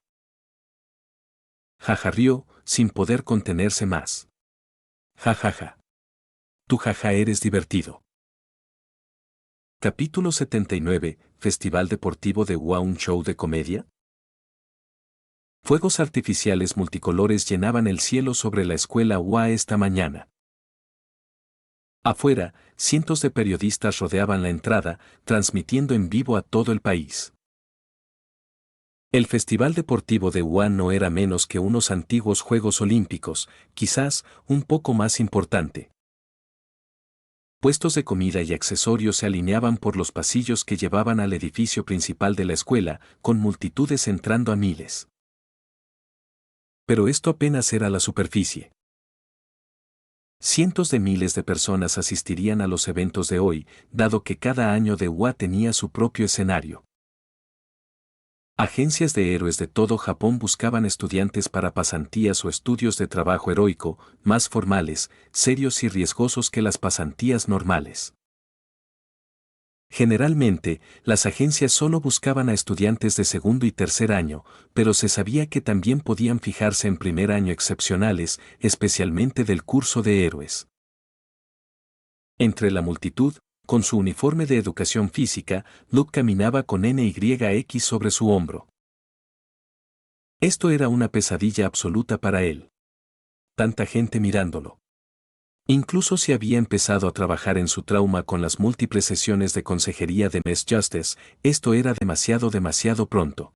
Jaja rió, sin poder contenerse más. Jajaja. Tú jaja eres divertido. Capítulo 79, Festival Deportivo de WA, un show de comedia. Fuegos artificiales multicolores llenaban el cielo sobre la escuela WA esta mañana. Afuera, cientos de periodistas rodeaban la entrada, transmitiendo en vivo a todo el país. El Festival Deportivo de WA no era menos que unos antiguos Juegos Olímpicos, quizás un poco más importante. Puestos de comida y accesorios se alineaban por los pasillos que llevaban al edificio principal de la escuela, con multitudes entrando a miles. Pero esto apenas era la superficie. Cientos de miles de personas asistirían a los eventos de hoy, dado que cada año de WA tenía su propio escenario. Agencias de héroes de todo Japón buscaban estudiantes para pasantías o estudios de trabajo heroico, más formales, serios y riesgosos que las pasantías normales. Generalmente, las agencias solo buscaban a estudiantes de segundo y tercer año, pero se sabía que también podían fijarse en primer año excepcionales, especialmente del curso de héroes. Entre la multitud, con su uniforme de educación física, Luke caminaba con NYX sobre su hombro. Esto era una pesadilla absoluta para él. Tanta gente mirándolo. Incluso si había empezado a trabajar en su trauma con las múltiples sesiones de consejería de Miss Justice, esto era demasiado pronto.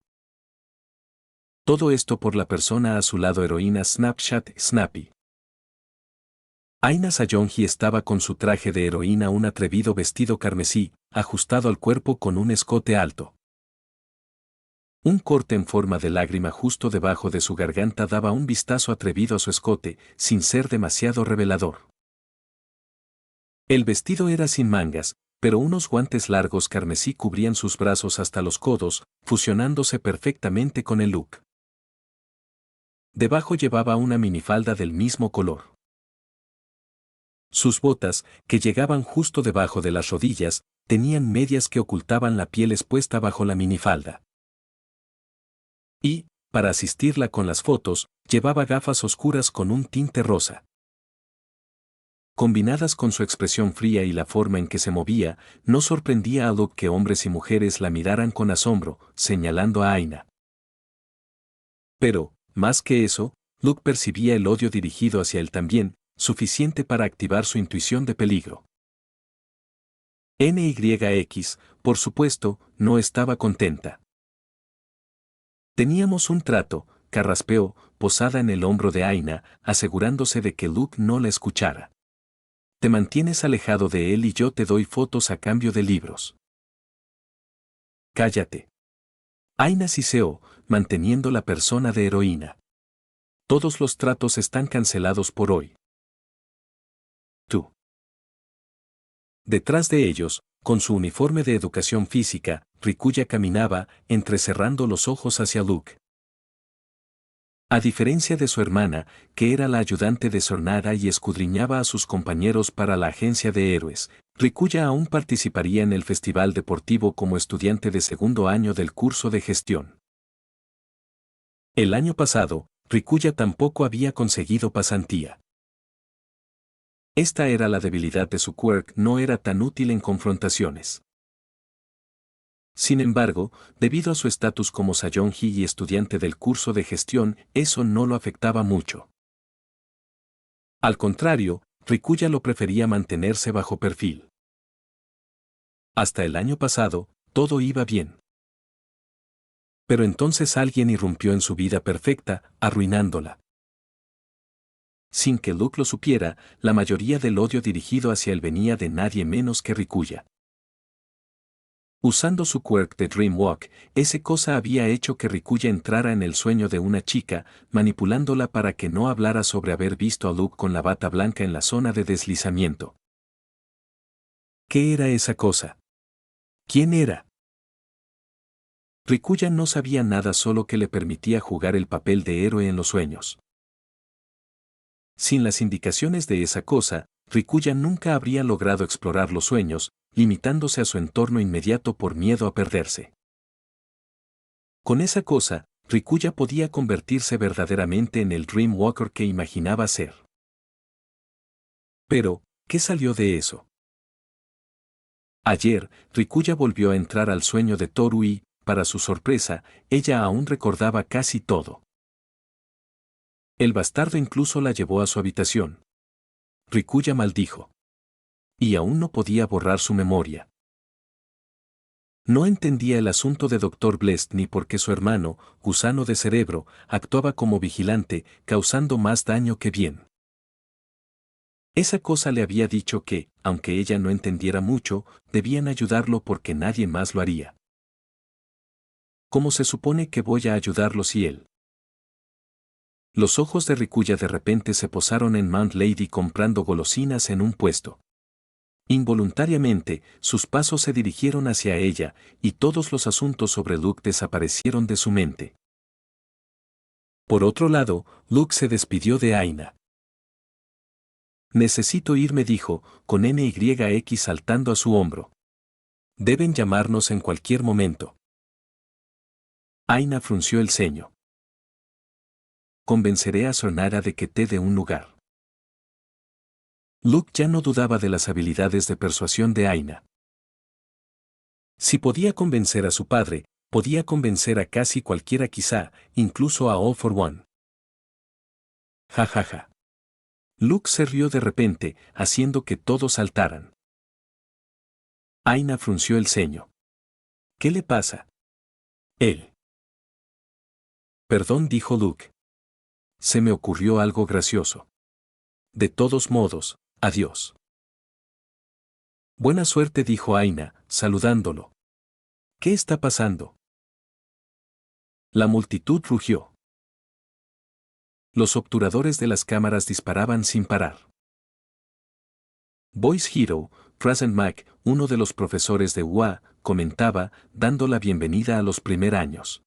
Todo esto por la persona a su lado, heroína Snapchat Snappy. Aina Sayonji estaba con su traje de heroína, un atrevido vestido carmesí, ajustado al cuerpo con un escote alto. Un corte en forma de lágrima justo debajo de su garganta daba un vistazo atrevido a su escote, sin ser demasiado revelador. El vestido era sin mangas, pero unos guantes largos carmesí cubrían sus brazos hasta los codos, fusionándose perfectamente con el look. Debajo llevaba una minifalda del mismo color. Sus botas, que llegaban justo debajo de las rodillas, tenían medias que ocultaban la piel expuesta bajo la minifalda. Y, para asistirla con las fotos, llevaba gafas oscuras con un tinte rosa. Combinadas con su expresión fría y la forma en que se movía, no sorprendía a Luke que hombres y mujeres la miraran con asombro, señalando a Aina. Pero, más que eso, Luke percibía el odio dirigido hacia él también, suficiente para activar su intuición de peligro. NYX, por supuesto, no estaba contenta. Teníamos un trato, carraspeó, posada en el hombro de Aina, asegurándose de que Luke no la escuchara. Te mantienes alejado de él y yo te doy fotos a cambio de libros. Cállate. Aina siseó, manteniendo la persona de heroína. Todos los tratos están cancelados por hoy. Tú. Detrás de ellos, con su uniforme de educación física, Rikuya caminaba, entrecerrando los ojos hacia Luke. A diferencia de su hermana, que era la ayudante de Sornara y escudriñaba a sus compañeros para la agencia de héroes, Rikuya aún participaría en el festival deportivo como estudiante de segundo año del curso de gestión. El año pasado, Rikuya tampoco había conseguido pasantía. Esta era la debilidad de su quirk, no era tan útil en confrontaciones. Sin embargo, debido a su estatus como Sayonji y estudiante del curso de gestión, eso no lo afectaba mucho. Al contrario, Rikuya lo prefería mantenerse bajo perfil. Hasta el año pasado, todo iba bien. Pero entonces alguien irrumpió en su vida perfecta, arruinándola. Sin que Luke lo supiera, la mayoría del odio dirigido hacia él venía de nadie menos que Rikuya. Usando su quirk de Dreamwalk, ese cosa había hecho que Rikuya entrara en el sueño de una chica, manipulándola para que no hablara sobre haber visto a Luke con la bata blanca en la zona de deslizamiento. ¿Qué era esa cosa? ¿Quién era? Rikuya no sabía nada, solo que le permitía jugar el papel de héroe en los sueños. Sin las indicaciones de esa cosa, Rikuya nunca habría logrado explorar los sueños, limitándose a su entorno inmediato por miedo a perderse. Con esa cosa, Rikuya podía convertirse verdaderamente en el Dreamwalker que imaginaba ser. Pero, ¿qué salió de eso? Ayer, Rikuya volvió a entrar al sueño de Toru y, para su sorpresa, ella aún recordaba casi todo. El bastardo incluso la llevó a su habitación. Rikuya maldijo. Y aún no podía borrar su memoria. No entendía el asunto de Dr. Blest ni por qué su hermano, gusano de cerebro, actuaba como vigilante, causando más daño que bien. Esa cosa le había dicho que, aunque ella no entendiera mucho, debían ayudarlo porque nadie más lo haría. ¿Cómo se supone que voy a ayudarlo si él? Los ojos de Rikuya de repente se posaron en Mount Lady comprando golosinas en un puesto. Involuntariamente, sus pasos se dirigieron hacia ella, y todos los asuntos sobre Luke desaparecieron de su mente. Por otro lado, Luke se despidió de Aina. Necesito irme, dijo, con NYX saltando a su hombro. Deben llamarnos en cualquier momento. Aina frunció el ceño. Convenceré a Sornara de que te dé un lugar. Luke ya no dudaba de las habilidades de persuasión de Aina. Si podía convencer a su padre, podía convencer a casi cualquiera, quizá, incluso a All for One. Ja ja ja. Luke se rió de repente, haciendo que todos saltaran. Aina frunció el ceño. ¿Qué le pasa? Él. Perdón, dijo Luke. Se me ocurrió algo gracioso. De todos modos, adiós. Buena suerte, dijo Aina, saludándolo. ¿Qué está pasando? La multitud rugió. Los obturadores de las cámaras disparaban sin parar. Voice Hero, Mac, uno de los profesores de UA, comentaba, dando la bienvenida a los primer años.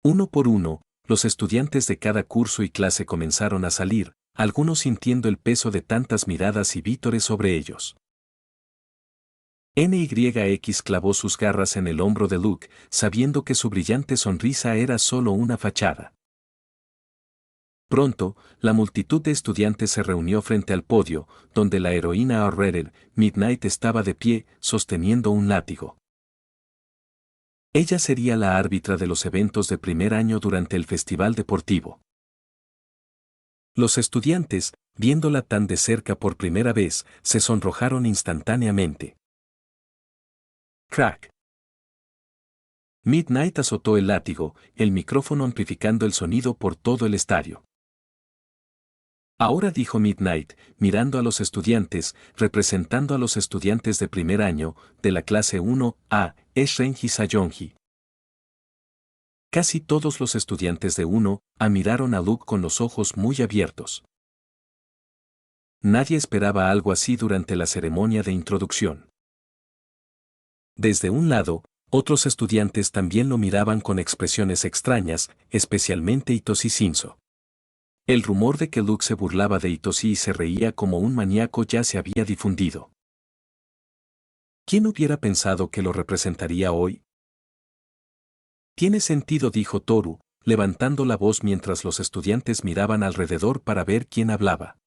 Uno por uno, los estudiantes de cada curso y clase comenzaron a salir, algunos sintiendo el peso de tantas miradas y vítores sobre ellos. NYX clavó sus garras en el hombro de Luke, sabiendo que su brillante sonrisa era solo una fachada. Pronto, la multitud de estudiantes se reunió frente al podio, donde la heroína Aurrere, Midnight estaba de pie, sosteniendo un látigo. Ella sería la árbitra de los eventos de primer año durante el festival deportivo. Los estudiantes, viéndola tan de cerca por primera vez, se sonrojaron instantáneamente. Crack. Midnight azotó el látigo, el micrófono amplificando el sonido por todo el estadio. Ahora dijo Midnight, mirando a los estudiantes, representando a los estudiantes de primer año, de la clase 1A, es Renji Sayonji. Casi todos los estudiantes de 1A miraron a Luke con los ojos muy abiertos. Nadie esperaba algo así durante la ceremonia de introducción. Desde un lado, otros estudiantes también lo miraban con expresiones extrañas, especialmente Hitoshi Shinzo. El rumor de que Luke se burlaba de Hitoshi y se reía como un maníaco ya se había difundido. ¿Quién hubiera pensado que lo representaría hoy? Tiene sentido, dijo Toru, levantando la voz mientras los estudiantes miraban alrededor para ver quién hablaba.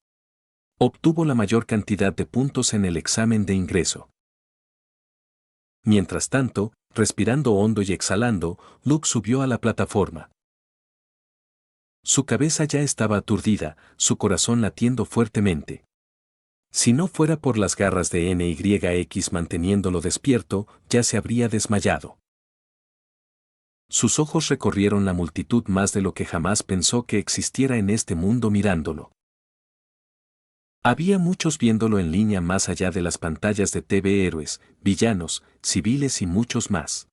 Obtuvo la mayor cantidad de puntos en el examen de ingreso. Mientras tanto, respirando hondo y exhalando, Luke subió a la plataforma. Su cabeza ya estaba aturdida, su corazón latiendo fuertemente. Si no fuera por las garras de NYX manteniéndolo despierto, ya se habría desmayado. Sus ojos recorrieron la multitud más de lo que jamás pensó que existiera en este mundo mirándolo. Había muchos viéndolo en línea más allá de las pantallas de TV, héroes, villanos, civiles y muchos más.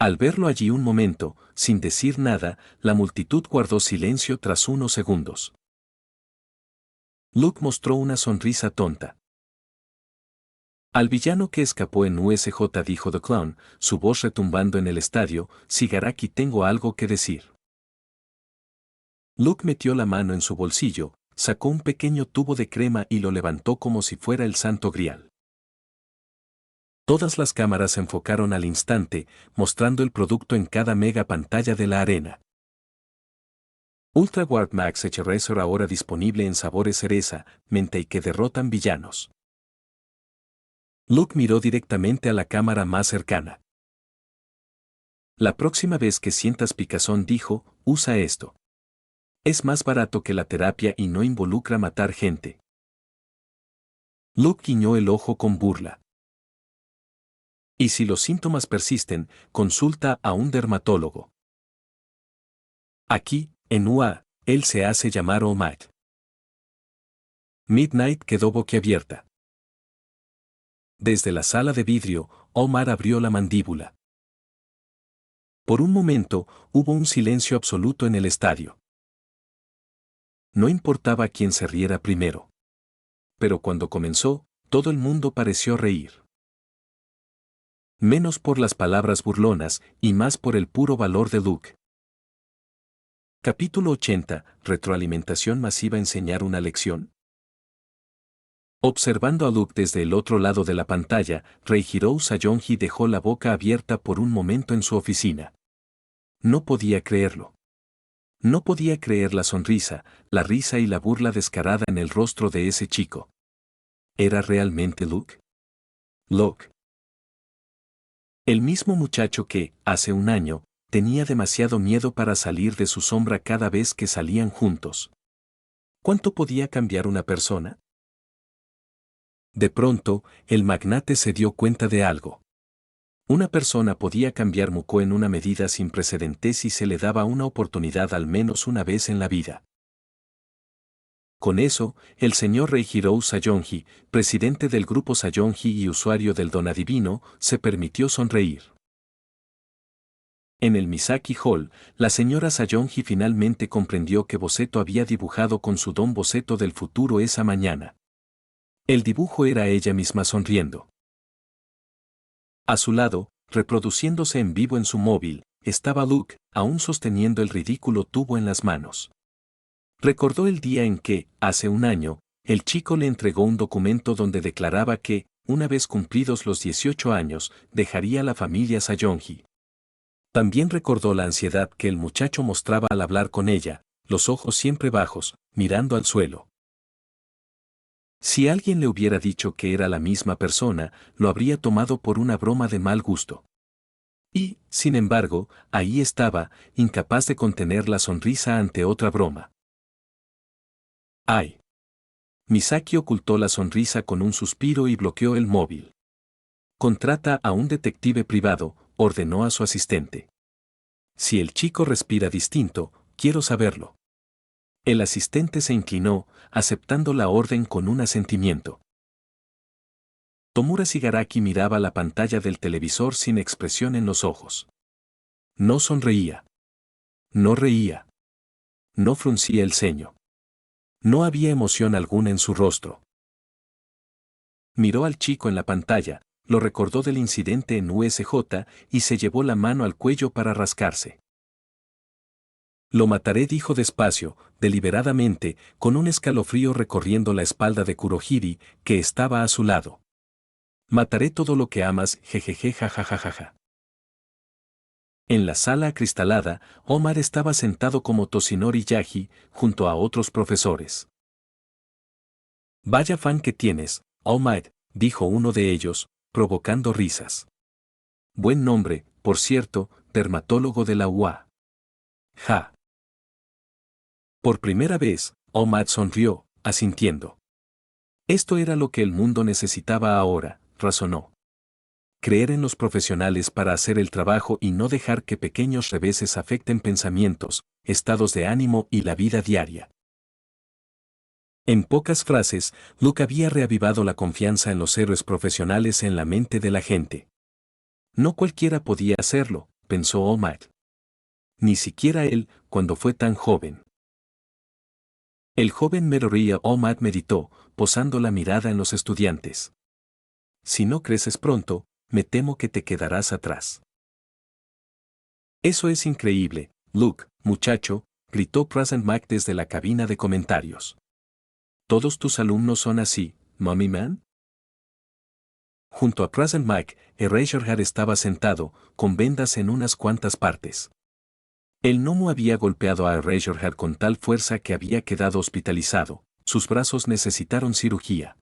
Al verlo allí un momento, sin decir nada, la multitud guardó silencio tras unos segundos. Luke mostró una sonrisa tonta. Al villano que escapó en USJ, dijo The Clown, su voz retumbando en el estadio, Shigaraki, tengo algo que decir. Luke metió la mano en su bolsillo, sacó un pequeño tubo de crema y lo levantó como si fuera el Santo Grial. Todas las cámaras se enfocaron al instante, mostrando el producto en cada mega pantalla de la arena. Ultra Warp Max Eraser, ahora disponible en sabores cereza, menta y que derrotan villanos. Luke miró directamente a la cámara más cercana. La próxima vez que sientas picazón, dijo, usa esto. Es más barato que la terapia y no involucra matar gente. Luke guiñó el ojo con burla. Y si los síntomas persisten, consulta a un dermatólogo. Aquí, en UA, él se hace llamar Omad. Midnight quedó boquiabierta. Desde la sala de vidrio, Omar abrió la mandíbula. Por un momento, hubo un silencio absoluto en el estadio. No importaba quién se riera primero. Pero cuando comenzó, todo el mundo pareció reír. Menos por las palabras burlonas y más por el puro valor de Luke. Capítulo 80. Retroalimentación masiva. Enseñar una lección. Observando a Luke desde el otro lado de la pantalla, Reihiro Sayonji dejó la boca abierta por un momento en su oficina. No podía creerlo. No podía creer la sonrisa, la risa y la burla descarada en el rostro de ese chico. ¿Era realmente Luke? Luke. El mismo muchacho que, hace un año, tenía demasiado miedo para salir de su sombra cada vez que salían juntos. ¿Cuánto podía cambiar una persona? De pronto, el magnate se dio cuenta de algo. Una persona podía cambiar Muko en una medida sin precedentes si se le daba una oportunidad al menos una vez en la vida. Con eso, el señor Reihiro Sayonji, presidente del grupo Sayonji y usuario del don adivino, se permitió sonreír. En el Misaki Hall, la señora Sayonji finalmente comprendió que Boseto había dibujado con su don Boseto del futuro esa mañana. El dibujo era ella misma sonriendo. A su lado, reproduciéndose en vivo en su móvil, estaba Luke, aún sosteniendo el ridículo tubo en las manos. Recordó el día en que, hace un año, el chico le entregó un documento donde declaraba que, una vez cumplidos los 18 años, dejaría la familia Sayonji. También recordó la ansiedad que el muchacho mostraba al hablar con ella, los ojos siempre bajos, mirando al suelo. Si alguien le hubiera dicho que era la misma persona, lo habría tomado por una broma de mal gusto. Y, sin embargo, ahí estaba, incapaz de contener la sonrisa ante otra broma. ¡Ay! Misaki ocultó la sonrisa con un suspiro y bloqueó el móvil. Contrata a un detective privado, ordenó a su asistente. Si el chico respira distinto, quiero saberlo. El asistente se inclinó, aceptando la orden con un asentimiento. Tomura Shigaraki miraba la pantalla del televisor sin expresión en los ojos. No sonreía. No reía. No fruncía el ceño. No había emoción alguna en su rostro. Miró al chico en la pantalla, lo recordó del incidente en USJ y se llevó la mano al cuello para rascarse. Lo mataré, dijo despacio, deliberadamente, con un escalofrío recorriendo la espalda de Kurohiri, que estaba a su lado. Mataré todo lo que amas, jejeje jajajaja. En la sala acristalada, Omar estaba sentado como Toshinori Yagi, junto a otros profesores. Vaya fan que tienes, Omar, dijo uno de ellos, provocando risas. Buen nombre, por cierto, dermatólogo de la UA. Ja. Por primera vez, Omar sonrió, asintiendo. Esto era lo que el mundo necesitaba ahora, razonó. Creer en los profesionales para hacer el trabajo y no dejar que pequeños reveses afecten pensamientos, estados de ánimo y la vida diaria. En pocas frases, Luke había reavivado la confianza en los héroes profesionales en la mente de la gente. No cualquiera podía hacerlo, pensó Omar. Ni siquiera él, cuando fue tan joven. El joven Meroría Omar meditó, posando la mirada en los estudiantes. Si no creces pronto, me temo que te quedarás atrás. Eso es increíble, Luke, muchacho, gritó Present Mike desde la cabina de comentarios. ¿Todos tus alumnos son así, Mommy Man? Junto a Present Mike, Eraserhead estaba sentado, con vendas en unas cuantas partes. El gnomo había golpeado a Eraserhead con tal fuerza que había quedado hospitalizado, sus brazos necesitaron cirugía.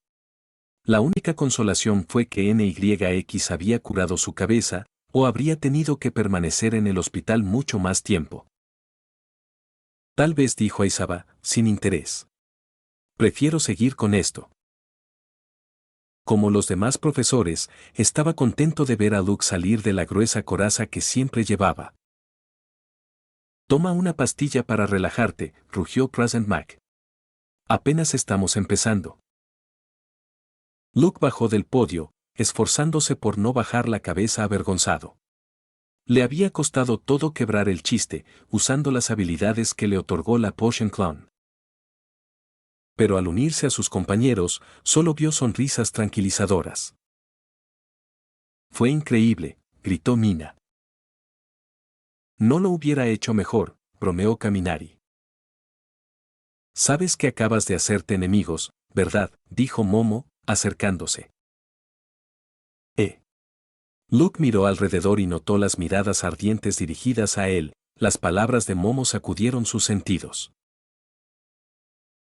La única consolación fue que NYX había curado su cabeza, o habría tenido que permanecer en el hospital mucho más tiempo. Tal vez, dijo Aizaba, sin interés. Prefiero seguir con esto. Como los demás profesores, estaba contento de ver a Luke salir de la gruesa coraza que siempre llevaba. Toma una pastilla para relajarte, rugió Present Mac. Apenas estamos empezando. Luke bajó del podio, esforzándose por no bajar la cabeza avergonzado. Le había costado todo quebrar el chiste, usando las habilidades que le otorgó la Potion Clone. Pero al unirse a sus compañeros, solo vio sonrisas tranquilizadoras. Fue increíble, gritó Mina. No lo hubiera hecho mejor, bromeó Kaminari. Sabes que acabas de hacerte enemigos, ¿verdad?, dijo Momo, acercándose. Luke miró alrededor y notó las miradas ardientes dirigidas a él, las palabras de Momo sacudieron sus sentidos.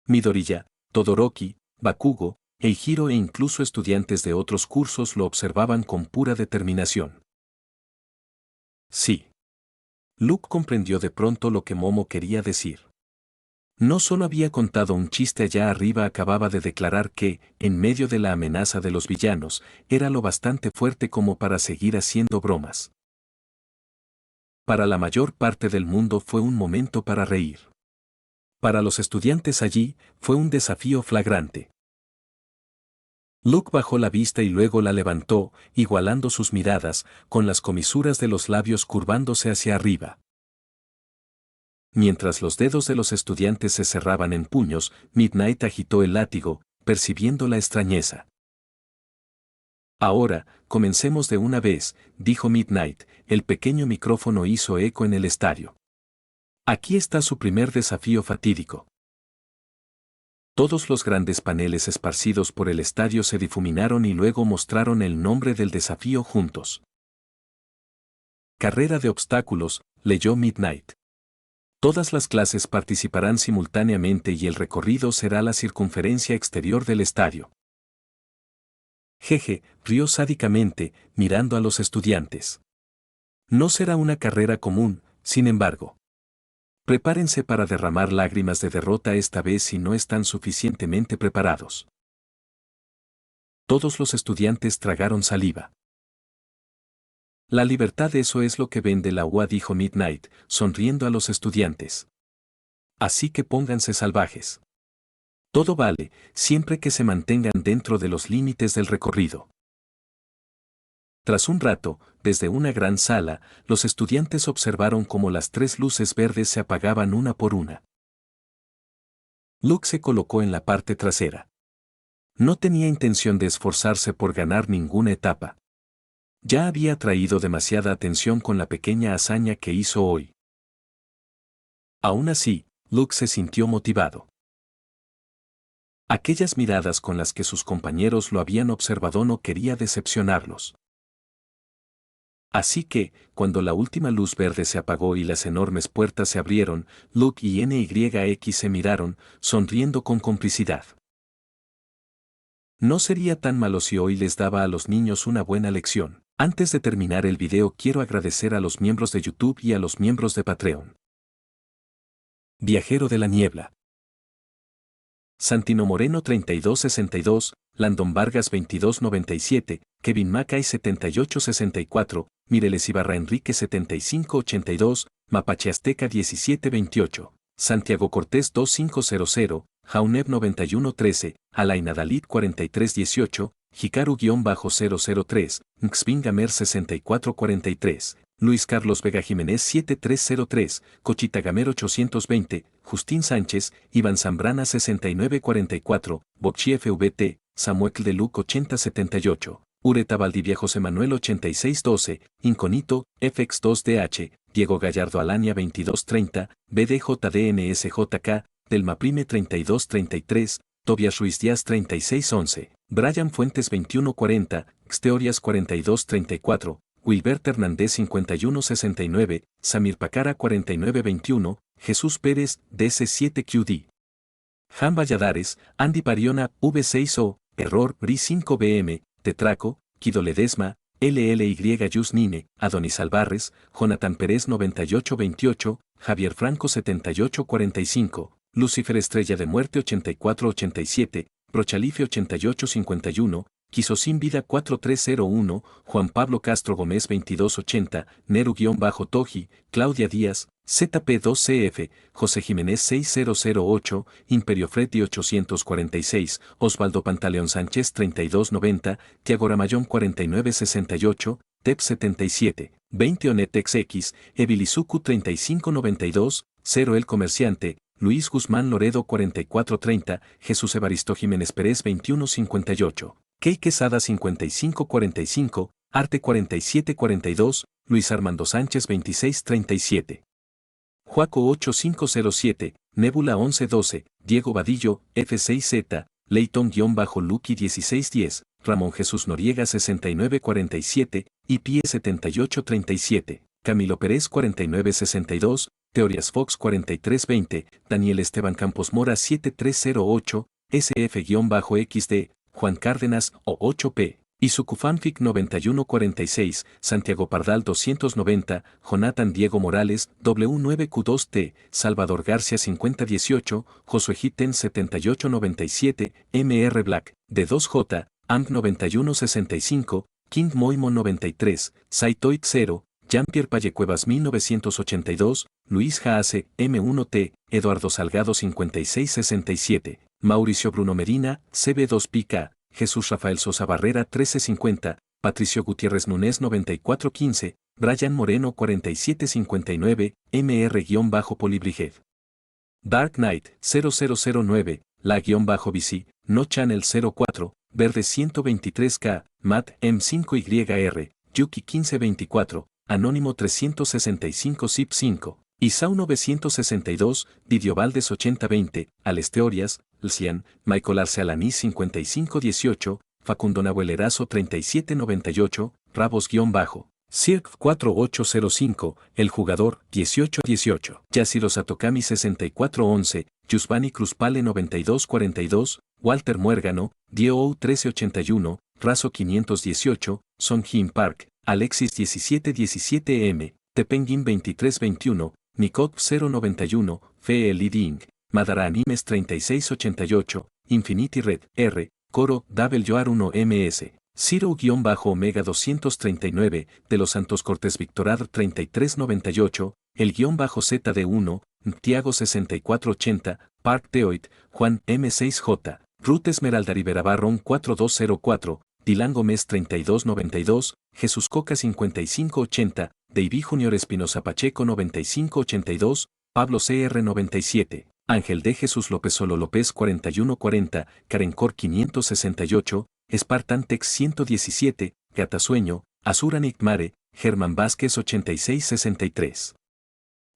Midoriya, Todoroki, Bakugo, Eijiro e incluso estudiantes de otros cursos lo observaban con pura determinación. Sí. Luke comprendió de pronto lo que Momo quería decir. No solo había contado un chiste allá arriba, acababa de declarar que, en medio de la amenaza de los villanos, era lo bastante fuerte como para seguir haciendo bromas. Para la mayor parte del mundo fue un momento para reír. Para los estudiantes allí, fue un desafío flagrante. Luke bajó la vista y luego la levantó, igualando sus miradas, con las comisuras de los labios curvándose hacia arriba. Mientras los dedos de los estudiantes se cerraban en puños, Midnight agitó el látigo, percibiendo la extrañeza. Ahora, comencemos de una vez, dijo Midnight, el pequeño micrófono hizo eco en el estadio. Aquí está su primer desafío fatídico. Todos los grandes paneles esparcidos por el estadio se difuminaron y luego mostraron el nombre del desafío juntos. Carrera de obstáculos, leyó Midnight. Todas las clases participarán simultáneamente y el recorrido será la circunferencia exterior del estadio. Jeje, rió sádicamente, mirando a los estudiantes. No será una carrera común, sin embargo. Prepárense para derramar lágrimas de derrota esta vez si no están suficientemente preparados. Todos los estudiantes tragaron saliva. La libertad, eso es lo que vende la UA, dijo Midnight, sonriendo a los estudiantes. Así que pónganse salvajes. Todo vale, siempre que se mantengan dentro de los límites del recorrido. Tras un rato, desde una gran sala, los estudiantes observaron cómo las 3 luces verdes se apagaban una por una. Luke se colocó en la parte trasera. No tenía intención de esforzarse por ganar ninguna etapa. Ya había traído demasiada atención con la pequeña hazaña que hizo hoy. Aún así, Luke se sintió motivado. Aquellas miradas con las que sus compañeros lo habían observado no quería decepcionarlos. Así que, cuando la última luz verde se apagó y las enormes puertas se abrieron, Luke y NYX se miraron, sonriendo con complicidad. No sería tan malo si hoy les daba a los niños una buena lección. Antes de terminar el video quiero agradecer a los miembros de YouTube y a los miembros de Patreon. Viajero de la Niebla. Santino Moreno 3262, Landon Vargas 2297, Kevin Mackay 7864, Mireles Ibarra Enrique 7582, Mapache Azteca 1728, Santiago Cortés 2500, Jauneb 9113, Alaina Dalit 4318, Hikaru-003, Xvingamer 6443, Luis Carlos Vega Jiménez 7303, Cochitagamer 820, Justín Sánchez, Iván Zambrana 6944, Bocchi FVT, Samuel de Luc 8078, Ureta Valdivia José Manuel 8612, Inconito, FX2DH, Diego Gallardo Alania 2230, BDJDNSJK, Delma Prime 3233, Tobias Ruiz Díaz 3611, Brian Fuentes 2140, Xteorias 4234, Wilbert Hernández 5169, Samir Pacara 4921, Jesús Pérez DC7QD. Jan Valladares, Andy Pariona V6O, Error BRI5BM, Tetraco, Kido Ledesma, LLY Yus Nine, Adonis Alvarez, Jonathan Pérez 9828, Javier Franco 7845, Lucifer Estrella de Muerte 8487, Brochalife 8851, Quisosin Vida 4301, Juan Pablo Castro Gómez 2280, Neru-Toji, Claudia Díaz, ZP2CF, José Jiménez 6008, Imperio Freddy 846, Osvaldo Pantaleón Sánchez 3290, Tiago Ramayón 4968, TEP 77, 20 Onetex X, Evilizuku 3592, 0 El Comerciante, Luis Guzmán Loredo 4430, Jesús Evaristo Jiménez Pérez 2158. Key Quesada 5545, Arte 4742, Luis Armando Sánchez 2637. Juaco 8507, Nebula 1112, Diego Vadillo, F6Z, Leighton-Lucky 1610, Ramón Jesús Noriega 6947, IP 7837, Camilo Pérez 4962, Teorías Fox 4320, Daniel Esteban Campos Mora 7308, SF-XD, Juan Cárdenas O8P, Isucufanfic 9146, Santiago Pardal 290, Jonathan Diego Morales W9Q2T, Salvador García 5018, Josué Giten 7897, MR Black, D2J, AMP 9165, King Moimo 93, Saitoid 0, Jean-Pierre Pallecuevas 1982, Luis Jaase, M1T, Eduardo Salgado 5667, Mauricio Bruno Medina, CB2PK, Jesús Rafael Sosa Barrera 1350, Patricio Gutiérrez Núñez 9415, Brian Moreno 4759, MR-Polibrigev. Dark Knight 0009, la-BC, No Channel 04, Verde 123K, Matt M5YR, Yuki 1524, Anónimo 365 Zip 5, Isao 962, Didio Valdez 8020, Alesteorias, Lcian, Michael Arcealani 5518, Facundo Nahuelerazo 3798, Rabos-Bajo. Cirque 4805, El Jugador, 1818. Yashiro Satokami 6411, Yusbani Cruzpale 9242, Walter Muérgano, Dio 1381, Razo 518, Songjin Park, Alexis 1717M, Tepenguin 2321, Nikot 091, Fe Liding, Madara Animes 3688, Infinity Red, R, Coro, WR1MS. Ciro-Omega 239, de los Santos Cortés Victorad 3398, el-ZD1, Tiago 6480, Park Teoid, Juan M6J, Ruth Esmeralda Rivera Barrón 4204, Dilan Gómez 3292, Jesús Coca 5580, David Junior Espinosa Pacheco 9582, Pablo CR 97, Ángel de Jesús López Solo López 4140, Karencor 568, Spartan Tex 117, Gatasueño, Azura Mare, Germán Vázquez 8663.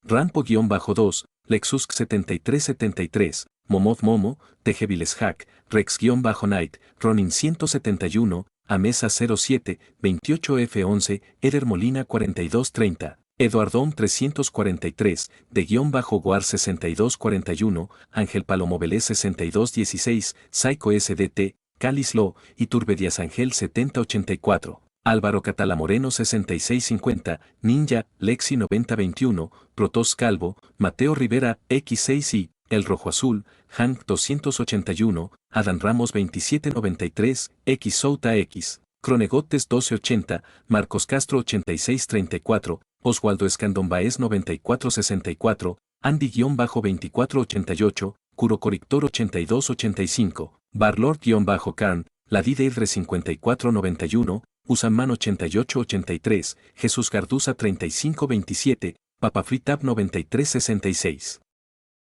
Rampo-2, Lexus 7373, Momoth Momo, Tejeviles Hack, Rex-Night, Ronin 171, Amesa 07, 28F11, Eder Molina 4230, Eduardón 343, de-Guar 6241, Ángel Palomo Vélez 6216, Psycho SDT, Calislo, Iturbe Díaz Ángel 7084, Álvaro Catala Moreno 6650, Ninja, Lexi 9021, Protos Calvo, Mateo Rivera, X6i, El Rojo Azul, Hank 281, Adán Ramos 2793, X Souta X, Cronegotes 1280, Marcos Castro 8634, Oswaldo Escandón Baez 9464, Andy-2488, Curo Corictor 8285, Barlord-Carn, Ladideidre 5491, Usaman 8883, Jesús Garduza 3527, Papafritab 9366.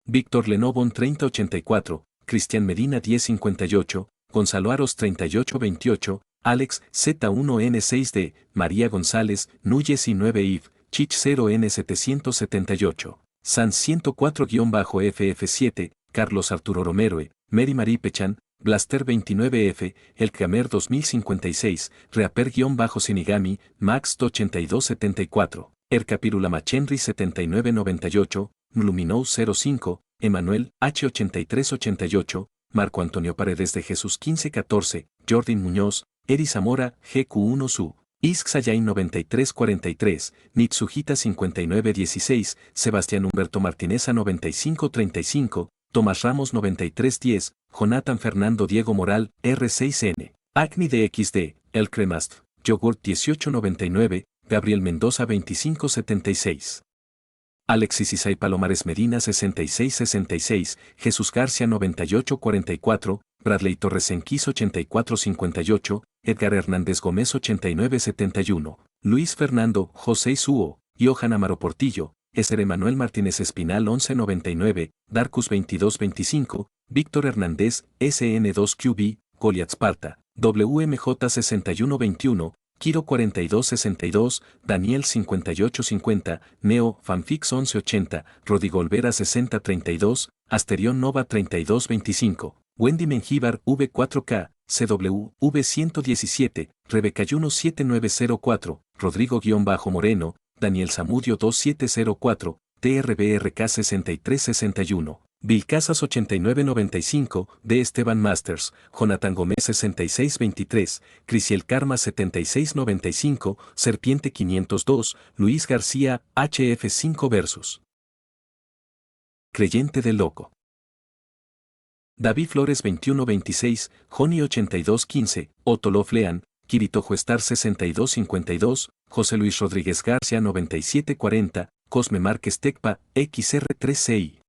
Víctor Lenovon 3084, Cristian Medina 1058, Gonzalo Aros 3828, Alex Z1N6D, María González, Núñez y 9IF, Chich 0N778, Sans 104-FF7, Carlos Arturo Romero, Mary Marie Pechan, Blaster 29F, El Kramer 2056, Reaper-Sinigami, Max 8274, Ercapirula Machenry 7998, Luminou 05, Emanuel H8388, Marco Antonio Paredes de Jesús 1514, Jordan Muñoz, Eri Zamora, GQ1 Su, Ixxayain 9343, Nitsujita 5916, Sebastián Humberto Martineza 9535, Tomás Ramos 9310, Jonathan Fernando Diego Moral, R6N, Acni de XD, El Cremast, Yogurt 1899, Gabriel Mendoza 2576. Alexis Isai Palomares Medina 6666, Jesús García 9844, Bradley Torres Enquis 8458, Edgar Hernández Gómez 8971, Luis Fernando José Suo, Johan Amaro Portillo, Esther Emanuel Martínez Espinal 1199, Darkus 2225, Víctor Hernández, SN2QB, Goliath Sparta, WMJ 6121, Kiro 4262, Daniel 5850, Neo, Fanfix 1180, Rodrigo Olvera 6032, Asterión Nova 3225, Wendy Mengíbar V4K, CW, V117, Rebeca Yuno 7904, Rodrigo-Moreno, Daniel Zamudio 2704, TRBRK 6361. Vilcasas 8995, D. Esteban Masters, Jonathan Gómez 6623, Crisiel Karma 7695, Serpiente 502, Luis García, HF5 Versus. Creyente del Loco. David Flores 2126, Joni 8215, Otolo Flean, Kirito Star 6252, José Luis Rodríguez García 9740, Cosme Márquez Tecpa, XR3CI.